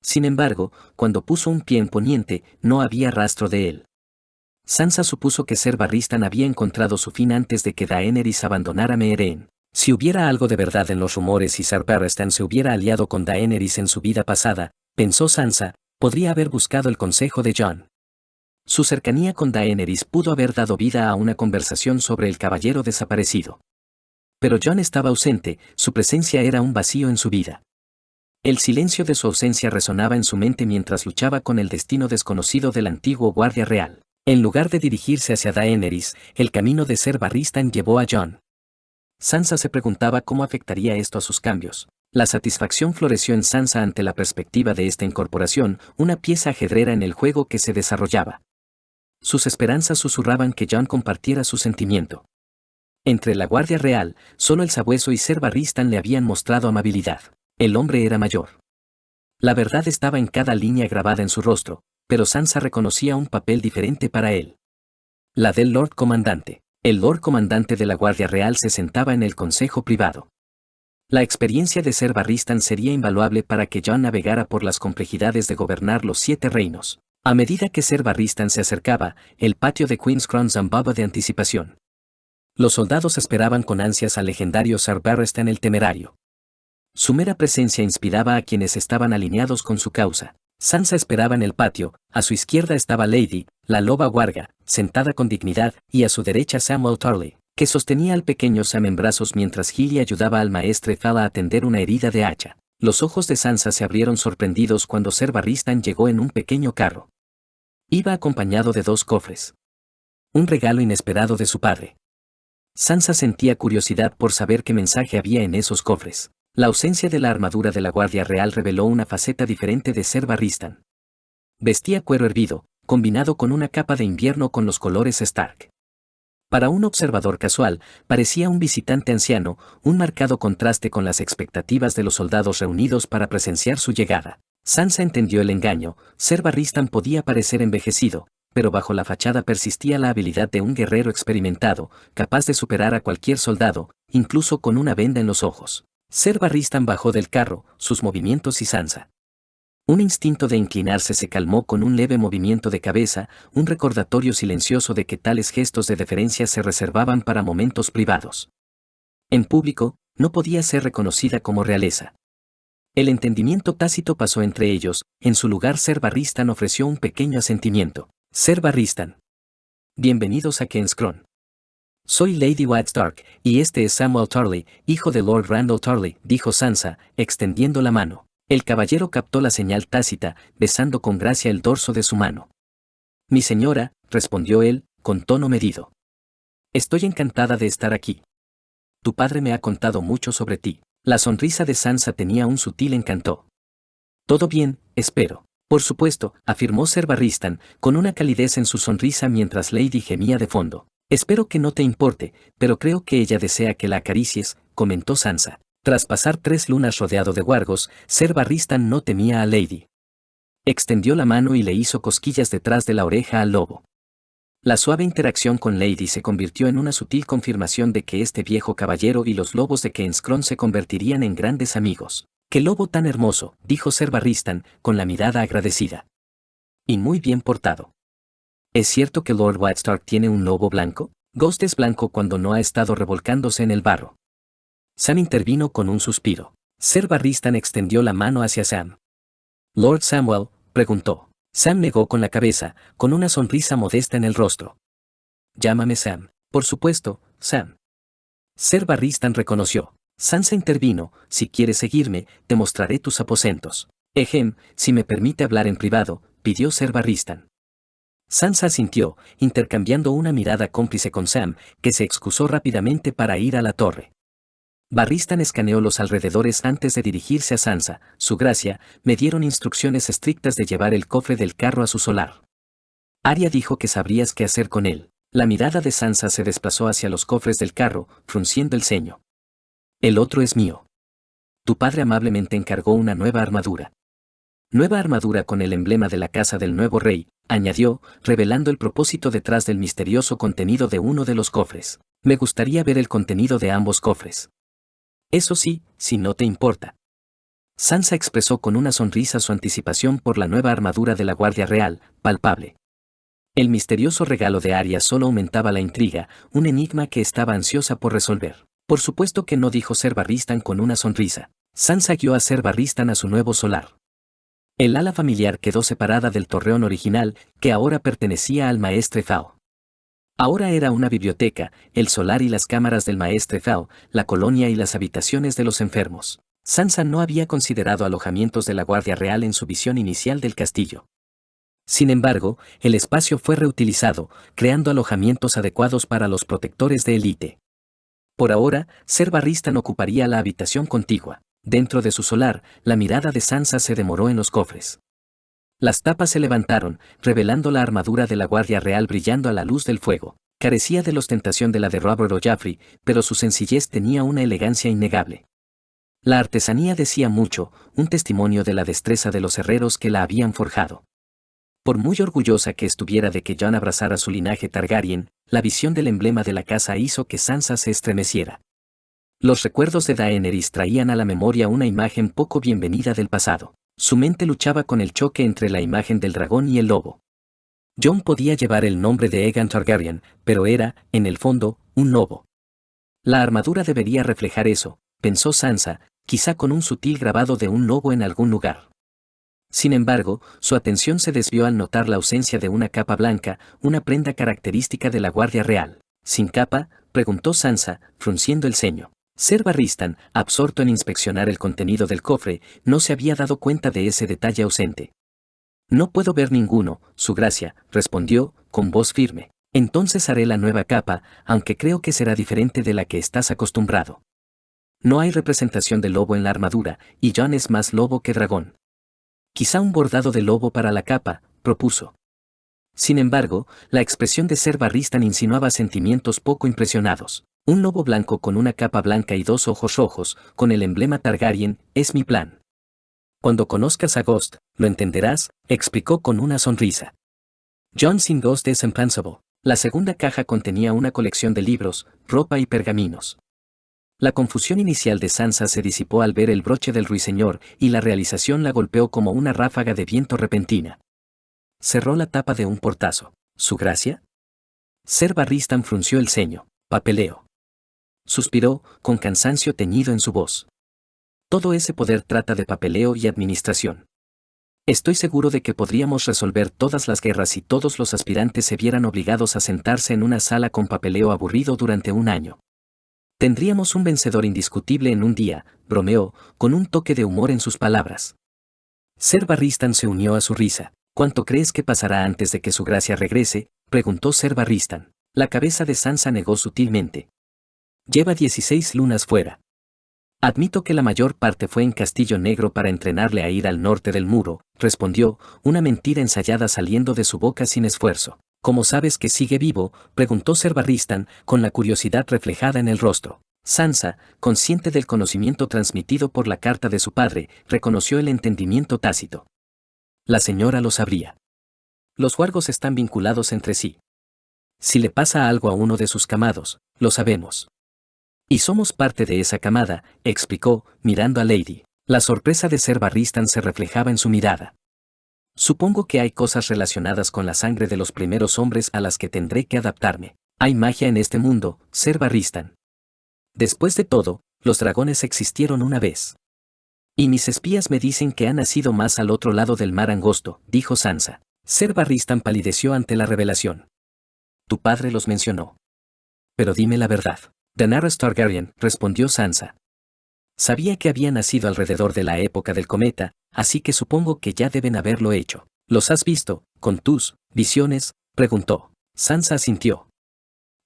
Sin embargo, cuando puso un pie en Poniente, no había rastro de él. Sansa supuso que Ser Barristan había encontrado su fin antes de que Daenerys abandonara Meereen. Si hubiera algo de verdad en los rumores y Ser Barristan se hubiera aliado con Daenerys en su vida pasada, pensó Sansa, podría haber buscado el consejo de Jon. Su cercanía con Daenerys pudo haber dado vida a una conversación sobre el caballero desaparecido. Pero Jon estaba ausente, su presencia era un vacío en su vida. El silencio de su ausencia resonaba en su mente mientras luchaba con el destino desconocido del antiguo guardia real. En lugar de dirigirse hacia Daenerys, el camino de Ser Barristan llevó a Jon. Sansa se preguntaba cómo afectaría esto a sus cambios. La satisfacción floreció en Sansa ante la perspectiva de esta incorporación, una pieza ajedrera en el juego que se desarrollaba. Sus esperanzas susurraban que Jon compartiera su sentimiento. Entre la Guardia Real, solo el Sabueso y Ser Barristan le habían mostrado amabilidad. El hombre era mayor. La verdad estaba en cada línea grabada en su rostro, pero Sansa reconocía un papel diferente para él. La del Lord Comandante. El Lord Comandante de la Guardia Real se sentaba en el consejo privado. La experiencia de Ser Barristan sería invaluable para que Jon navegara por las complejidades de gobernar los 7 reinos. A medida que Ser Barristan se acercaba, el patio de Queenscrown zambaba de anticipación. Los soldados esperaban con ansias al legendario Ser Barristan el Temerario. Su mera presencia inspiraba a quienes estaban alineados con su causa. Sansa esperaba en el patio, a su izquierda estaba Lady, la loba Warga, sentada con dignidad, y a su derecha Samwell Tarly, que sostenía al pequeño Sam en brazos mientras Gilly ayudaba al maestre Fala a atender una herida de hacha. Los ojos de Sansa se abrieron sorprendidos cuando Ser Barristan llegó en un pequeño carro. Iba acompañado de 2 cofres. Un regalo inesperado de su padre. Sansa sentía curiosidad por saber qué mensaje había en esos cofres. La ausencia de la armadura de la Guardia Real reveló una faceta diferente de Ser Barristan. Vestía cuero hervido, combinado con una capa de invierno con los colores Stark. Para un observador casual, parecía un visitante anciano, un marcado contraste con las expectativas de los soldados reunidos para presenciar su llegada. Sansa entendió el engaño. Ser Barristan podía parecer envejecido, pero bajo la fachada persistía la habilidad de un guerrero experimentado, capaz de superar a cualquier soldado, incluso con una venda en los ojos. Ser Barristan bajó del carro, sus movimientos y Sansa. Un instinto de inclinarse se calmó con un leve movimiento de cabeza, un recordatorio silencioso de que tales gestos de deferencia se reservaban para momentos privados. En público, no podía ser reconocida como realeza. El entendimiento tácito pasó entre ellos. En su lugar Ser Barristan ofreció un pequeño asentimiento. Ser Barristan. Bienvenidos a King's Crown. Soy Lady White Stark, y este es Samuel Tarly, hijo de Lord Randall Tarly, dijo Sansa, extendiendo la mano. El caballero captó la señal tácita, besando con gracia el dorso de su mano. Mi señora, respondió él, con tono medido. Estoy encantada de estar aquí. Tu padre me ha contado mucho sobre ti. La sonrisa de Sansa tenía un sutil encanto. Todo bien, espero. Por supuesto, afirmó Ser Barristan, con una calidez en su sonrisa mientras Lady gemía de fondo. Espero que no te importe, pero creo que ella desea que la acaricies, comentó Sansa. Tras pasar 3 lunas rodeado de wargos, Ser Barristan no temía a Lady. Extendió la mano y le hizo cosquillas detrás de la oreja al lobo. La suave interacción con Lady se convirtió en una sutil confirmación de que este viejo caballero y los lobos de King's Crown se convertirían en grandes amigos. ¡Qué lobo tan hermoso!, dijo Ser Barristan, con la mirada agradecida. Y muy bien portado. ¿Es cierto que Lord White Stark tiene un lobo blanco? Ghost es blanco cuando no ha estado revolcándose en el barro. Sam intervino con un suspiro. Ser Barristan extendió la mano hacia Sam. ¿Lord Samuel?, preguntó. Sam negó con la cabeza, con una sonrisa modesta en el rostro. Llámame Sam. Por supuesto, Sam. Ser Barristan reconoció. Sansa intervino. Si quieres seguirme, te mostraré tus aposentos. Si me permite hablar en privado, pidió Ser Barristan. Sansa asintió, intercambiando una mirada cómplice con Sam, que se excusó rápidamente para ir a la torre. Barristan escaneó los alrededores antes de dirigirse a Sansa. Su gracia, me dieron instrucciones estrictas de llevar el cofre del carro a su solar. Arya dijo que sabrías qué hacer con él. La mirada de Sansa se desplazó hacia los cofres del carro, frunciendo el ceño. El otro es mío. Tu padre amablemente encargó una nueva armadura. Nueva armadura con el emblema de la casa del nuevo rey, añadió, revelando el propósito detrás del misterioso contenido de uno de los cofres. Me gustaría ver el contenido de ambos cofres. Eso sí, si no te importa. Sansa expresó con una sonrisa su anticipación por la nueva armadura de la Guardia Real, palpable. El misterioso regalo de Arya solo aumentaba la intriga, un enigma que estaba ansiosa por resolver. Por supuesto que no, dijo Ser Barristan con una sonrisa. Sansa guió a Ser Barristan a su nuevo solar. El ala familiar quedó separada del torreón original, que ahora pertenecía al Maestre Fao. Ahora era una biblioteca, el solar y las cámaras del Maestre Fao, la colonia y las habitaciones de los enfermos. Sansa no había considerado alojamientos de la Guardia Real en su visión inicial del castillo. Sin embargo, el espacio fue reutilizado, creando alojamientos adecuados para los protectores de élite. Por ahora, Ser Barristan ocuparía la habitación contigua. Dentro de su solar, la mirada de Sansa se demoró en los cofres. Las tapas se levantaron, revelando la armadura de la Guardia Real brillando a la luz del fuego. Carecía de la ostentación de la de Robert o Joffrey, pero su sencillez tenía una elegancia innegable. La artesanía decía mucho, un testimonio de la destreza de los herreros que la habían forjado. Por muy orgullosa que estuviera de que Jon abrazara su linaje Targaryen, la visión del emblema de la casa hizo que Sansa se estremeciera. Los recuerdos de Daenerys traían a la memoria una imagen poco bienvenida del pasado. Su mente luchaba con el choque entre la imagen del dragón y el lobo. Jon podía llevar el nombre de Aegon Targaryen, pero era, en el fondo, un lobo. La armadura debería reflejar eso, pensó Sansa, quizá con un sutil grabado de un lobo en algún lugar. Sin embargo, su atención se desvió al notar la ausencia de una capa blanca, una prenda característica de la Guardia Real. ¿Sin capa?, preguntó Sansa, frunciendo el ceño. Ser Barristan, absorto en inspeccionar el contenido del cofre, no se había dado cuenta de ese detalle ausente. No puedo ver ninguno, su gracia, respondió, con voz firme. Entonces haré la nueva capa, aunque creo que será diferente de la que estás acostumbrado. No hay representación de lobo en la armadura, y Jon es más lobo que dragón. Quizá un bordado de lobo para la capa, propuso. Sin embargo, la expresión de Ser Barristan insinuaba sentimientos poco impresionados. Un lobo blanco con una capa blanca y 2 ojos rojos, con el emblema Targaryen, es mi plan. Cuando conozcas a Ghost, lo entenderás, explicó con una sonrisa. Jon sin Ghost es implansable. La segunda caja contenía una colección de libros, ropa y pergaminos. La confusión inicial de Sansa se disipó al ver el broche del ruiseñor y la realización la golpeó como una ráfaga de viento repentina. Cerró la tapa de un portazo. ¿Su gracia? Ser Barristan frunció el ceño. Papeleo. Suspiró, con cansancio teñido en su voz. Todo ese poder trata de papeleo y administración. Estoy seguro de que podríamos resolver todas las guerras si todos los aspirantes se vieran obligados a sentarse en una sala con papeleo aburrido durante un año. Tendríamos un vencedor indiscutible en un día, bromeó, con un toque de humor en sus palabras. Ser Barristan se unió a su risa. ¿Cuánto crees que pasará antes de que su gracia regrese?, preguntó Ser Barristan. La cabeza de Sansa negó sutilmente. Lleva 16 lunas fuera. Admito que la mayor parte fue en Castillo Negro para entrenarle a ir al norte del muro, respondió, una mentira ensayada saliendo de su boca sin esfuerzo. ¿Cómo sabes que sigue vivo?, preguntó Ser Barristan, con la curiosidad reflejada en el rostro. Sansa, consciente del conocimiento transmitido por la carta de su padre, reconoció el entendimiento tácito. La señora lo sabría. Los wargos están vinculados entre sí. Si le pasa algo a uno de sus camados, lo sabemos. Y somos parte de esa camada, explicó, mirando a Lady. La sorpresa de Ser Barristan se reflejaba en su mirada. Supongo que hay cosas relacionadas con la sangre de los primeros hombres a las que tendré que adaptarme. Hay magia en este mundo, Ser Barristan. Después de todo, los dragones existieron una vez. Y mis espías me dicen que han nacido más al otro lado del mar angosto, dijo Sansa. Ser Barristan palideció ante la revelación. Tu padre los mencionó. Pero dime la verdad. Daenerys Targaryen, respondió Sansa. Sabía que había nacido alrededor de la época del cometa, así que supongo que ya deben haberlo hecho. ¿Los has visto, con tus visiones?, preguntó. Sansa asintió.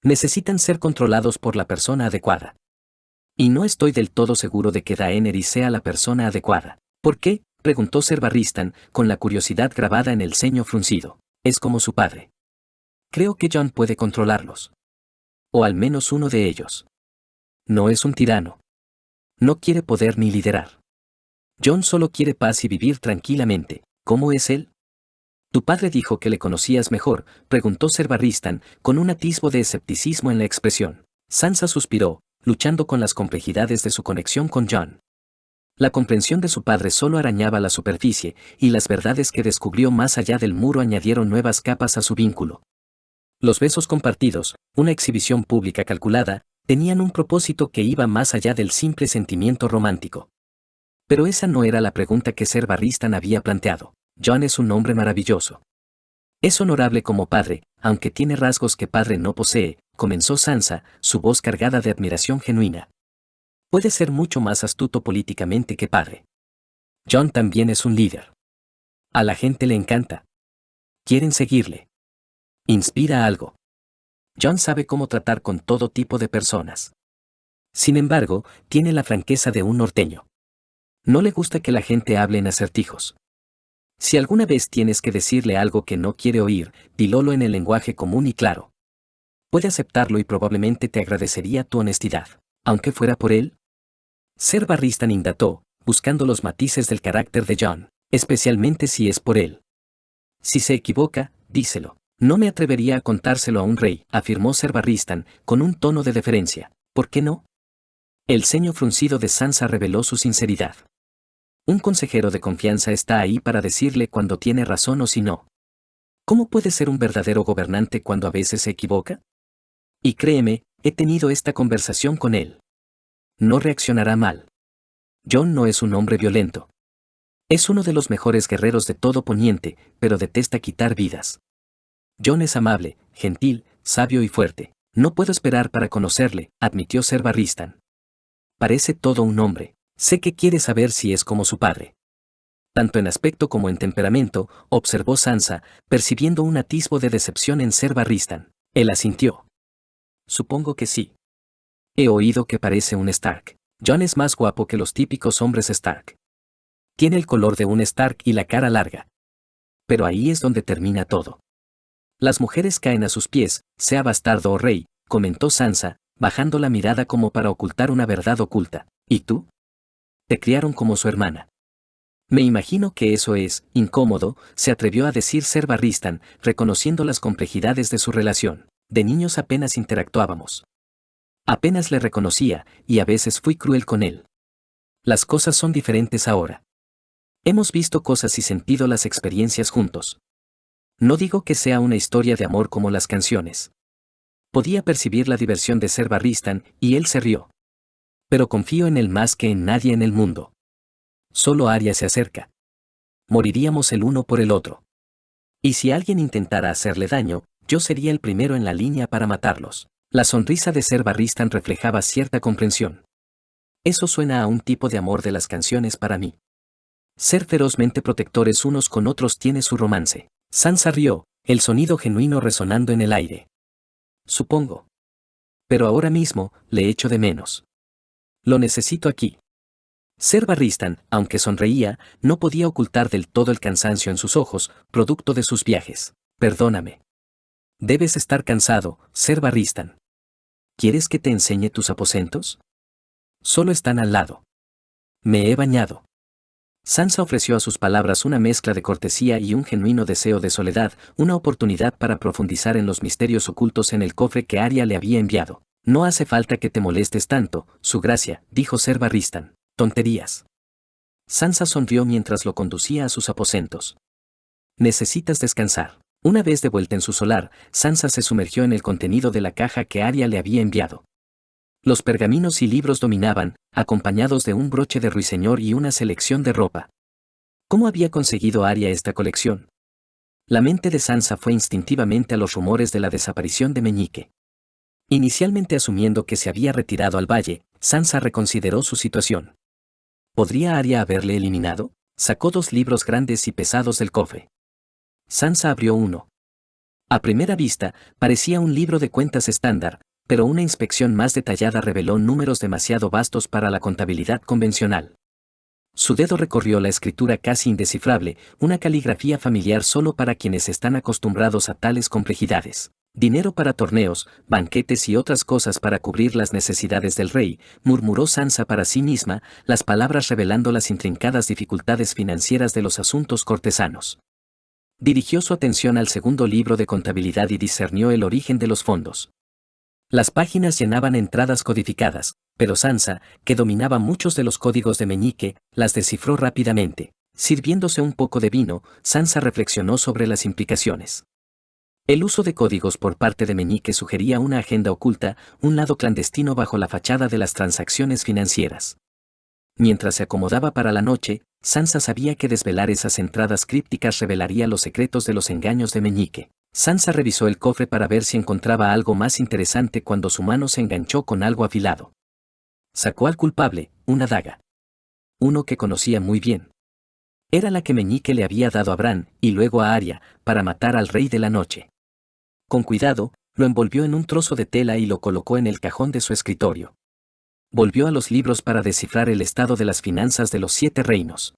Necesitan ser controlados por la persona adecuada. Y no estoy del todo seguro de que Daenerys sea la persona adecuada. ¿Por qué?, preguntó Ser Barristan, con la curiosidad grabada en el ceño fruncido. Es como su padre. Creo que Jon puede controlarlos. O al menos uno de ellos. No es un tirano. No quiere poder ni liderar. Jon solo quiere paz y vivir tranquilamente. ¿Cómo es él? Tu padre dijo que le conocías mejor, preguntó Ser Barristan, con un atisbo de escepticismo en la expresión. Sansa suspiró, luchando con las complejidades de su conexión con Jon. La comprensión de su padre solo arañaba la superficie, y las verdades que descubrió más allá del muro añadieron nuevas capas a su vínculo. Los besos compartidos, una exhibición pública calculada, tenían un propósito que iba más allá del simple sentimiento romántico. Pero esa no era la pregunta que Ser Barristan había planteado. Jon es un hombre maravilloso. Es honorable como padre, aunque tiene rasgos que padre no posee, comenzó Sansa, su voz cargada de admiración genuina. Puede ser mucho más astuto políticamente que padre. Jon también es un líder. A la gente le encanta. Quieren seguirle. Inspira algo. Jon sabe cómo tratar con todo tipo de personas. Sin embargo, tiene la franqueza de un norteño. No le gusta que la gente hable en acertijos. Si alguna vez tienes que decirle algo que no quiere oír, dilolo en el lenguaje común y claro. Puede aceptarlo y probablemente te agradecería tu honestidad. Aunque fuera por él. Ser Barristan indató, buscando los matices del carácter de Jon, especialmente si es por él. Si se equivoca, díselo. No me atrevería a contárselo a un rey, afirmó Ser Barristan, con un tono de deferencia. ¿Por qué no? El ceño fruncido de Sansa reveló su sinceridad. Un consejero de confianza está ahí para decirle cuando tiene razón o si no. ¿Cómo puede ser un verdadero gobernante cuando a veces se equivoca? Y créeme, he tenido esta conversación con él. No reaccionará mal. Jon no es un hombre violento. Es uno de los mejores guerreros de todo Poniente, pero detesta quitar vidas. Jon es amable, gentil, sabio y fuerte. No puedo esperar para conocerle, admitió Ser Barristan. Parece todo un hombre. Sé que quiere saber si es como su padre. Tanto en aspecto como en temperamento, observó Sansa, percibiendo un atisbo de decepción en Ser Barristan. Él asintió. Supongo que sí. He oído que parece un Stark. Jon es más guapo que los típicos hombres Stark. Tiene el color de un Stark y la cara larga. Pero ahí es donde termina todo. Las mujeres caen a sus pies, sea bastardo o rey, comentó Sansa, bajando la mirada como para ocultar una verdad oculta. ¿Y tú? Te criaron como su hermana. Me imagino que eso es incómodo, se atrevió a decir Ser Barristan, reconociendo las complejidades de su relación. De niños apenas interactuábamos. Apenas le reconocía, y a veces fui cruel con él. Las cosas son diferentes ahora. Hemos visto cosas y sentido las experiencias juntos. No digo que sea una historia de amor como las canciones. Podía percibir la diversión de Ser Barristan, y él se rió. Pero confío en él más que en nadie en el mundo. Solo Arya se acerca. Moriríamos el uno por el otro. Y si alguien intentara hacerle daño, yo sería el primero en la línea para matarlos. La sonrisa de Ser Barristan reflejaba cierta comprensión. Eso suena a un tipo de amor de las canciones para mí. Ser ferozmente protectores unos con otros tiene su romance. Sansa rió, el sonido genuino resonando en el aire. Supongo. Pero ahora mismo, le echo de menos. Lo necesito aquí. Ser Barristan, aunque sonreía, no podía ocultar del todo el cansancio en sus ojos, producto de sus viajes. Perdóname. Debes estar cansado, Ser Barristan. ¿Quieres que te enseñe tus aposentos? Solo están al lado. Me he bañado. Sansa ofreció a sus palabras una mezcla de cortesía y un genuino deseo de soledad, una oportunidad para profundizar en los misterios ocultos en el cofre que Arya le había enviado. No hace falta que te molestes tanto, su gracia, dijo Ser Barristan. Tonterías. Sansa sonrió mientras lo conducía a sus aposentos. Necesitas descansar. Una vez de vuelta en su solar, Sansa se sumergió en el contenido de la caja que Arya le había enviado. Los pergaminos y libros dominaban, acompañados de un broche de ruiseñor y una selección de ropa. ¿Cómo había conseguido Arya esta colección? La mente de Sansa fue instintivamente a los rumores de la desaparición de Meñique. Inicialmente asumiendo que se había retirado al valle, Sansa reconsideró su situación. ¿Podría Arya haberle eliminado? Sacó 2 libros grandes y pesados del cofre. Sansa abrió uno. A primera vista, parecía un libro de cuentas estándar, pero una inspección más detallada reveló números demasiado vastos para la contabilidad convencional. Su dedo recorrió la escritura casi indescifrable, una caligrafía familiar solo para quienes están acostumbrados a tales complejidades. Dinero para torneos, banquetes y otras cosas para cubrir las necesidades del rey, murmuró Sansa para sí misma, las palabras revelando las intrincadas dificultades financieras de los asuntos cortesanos. Dirigió su atención al segundo libro de contabilidad y discernió el origen de los fondos. Las páginas llenaban entradas codificadas, pero Sansa, que dominaba muchos de los códigos de Meñique, las descifró rápidamente. Sirviéndose un poco de vino, Sansa reflexionó sobre las implicaciones. El uso de códigos por parte de Meñique sugería una agenda oculta, un lado clandestino bajo la fachada de las transacciones financieras. Mientras se acomodaba para la noche, Sansa sabía que desvelar esas entradas crípticas revelaría los secretos de los engaños de Meñique. Sansa revisó el cofre para ver si encontraba algo más interesante cuando su mano se enganchó con algo afilado. Sacó al culpable, una daga. Uno que conocía muy bien. Era la que Meñique le había dado a Bran, y luego a Arya, para matar al Rey de la Noche. Con cuidado, lo envolvió en un trozo de tela y lo colocó en el cajón de su escritorio. Volvió a los libros para descifrar el estado de las finanzas de los 7 reinos.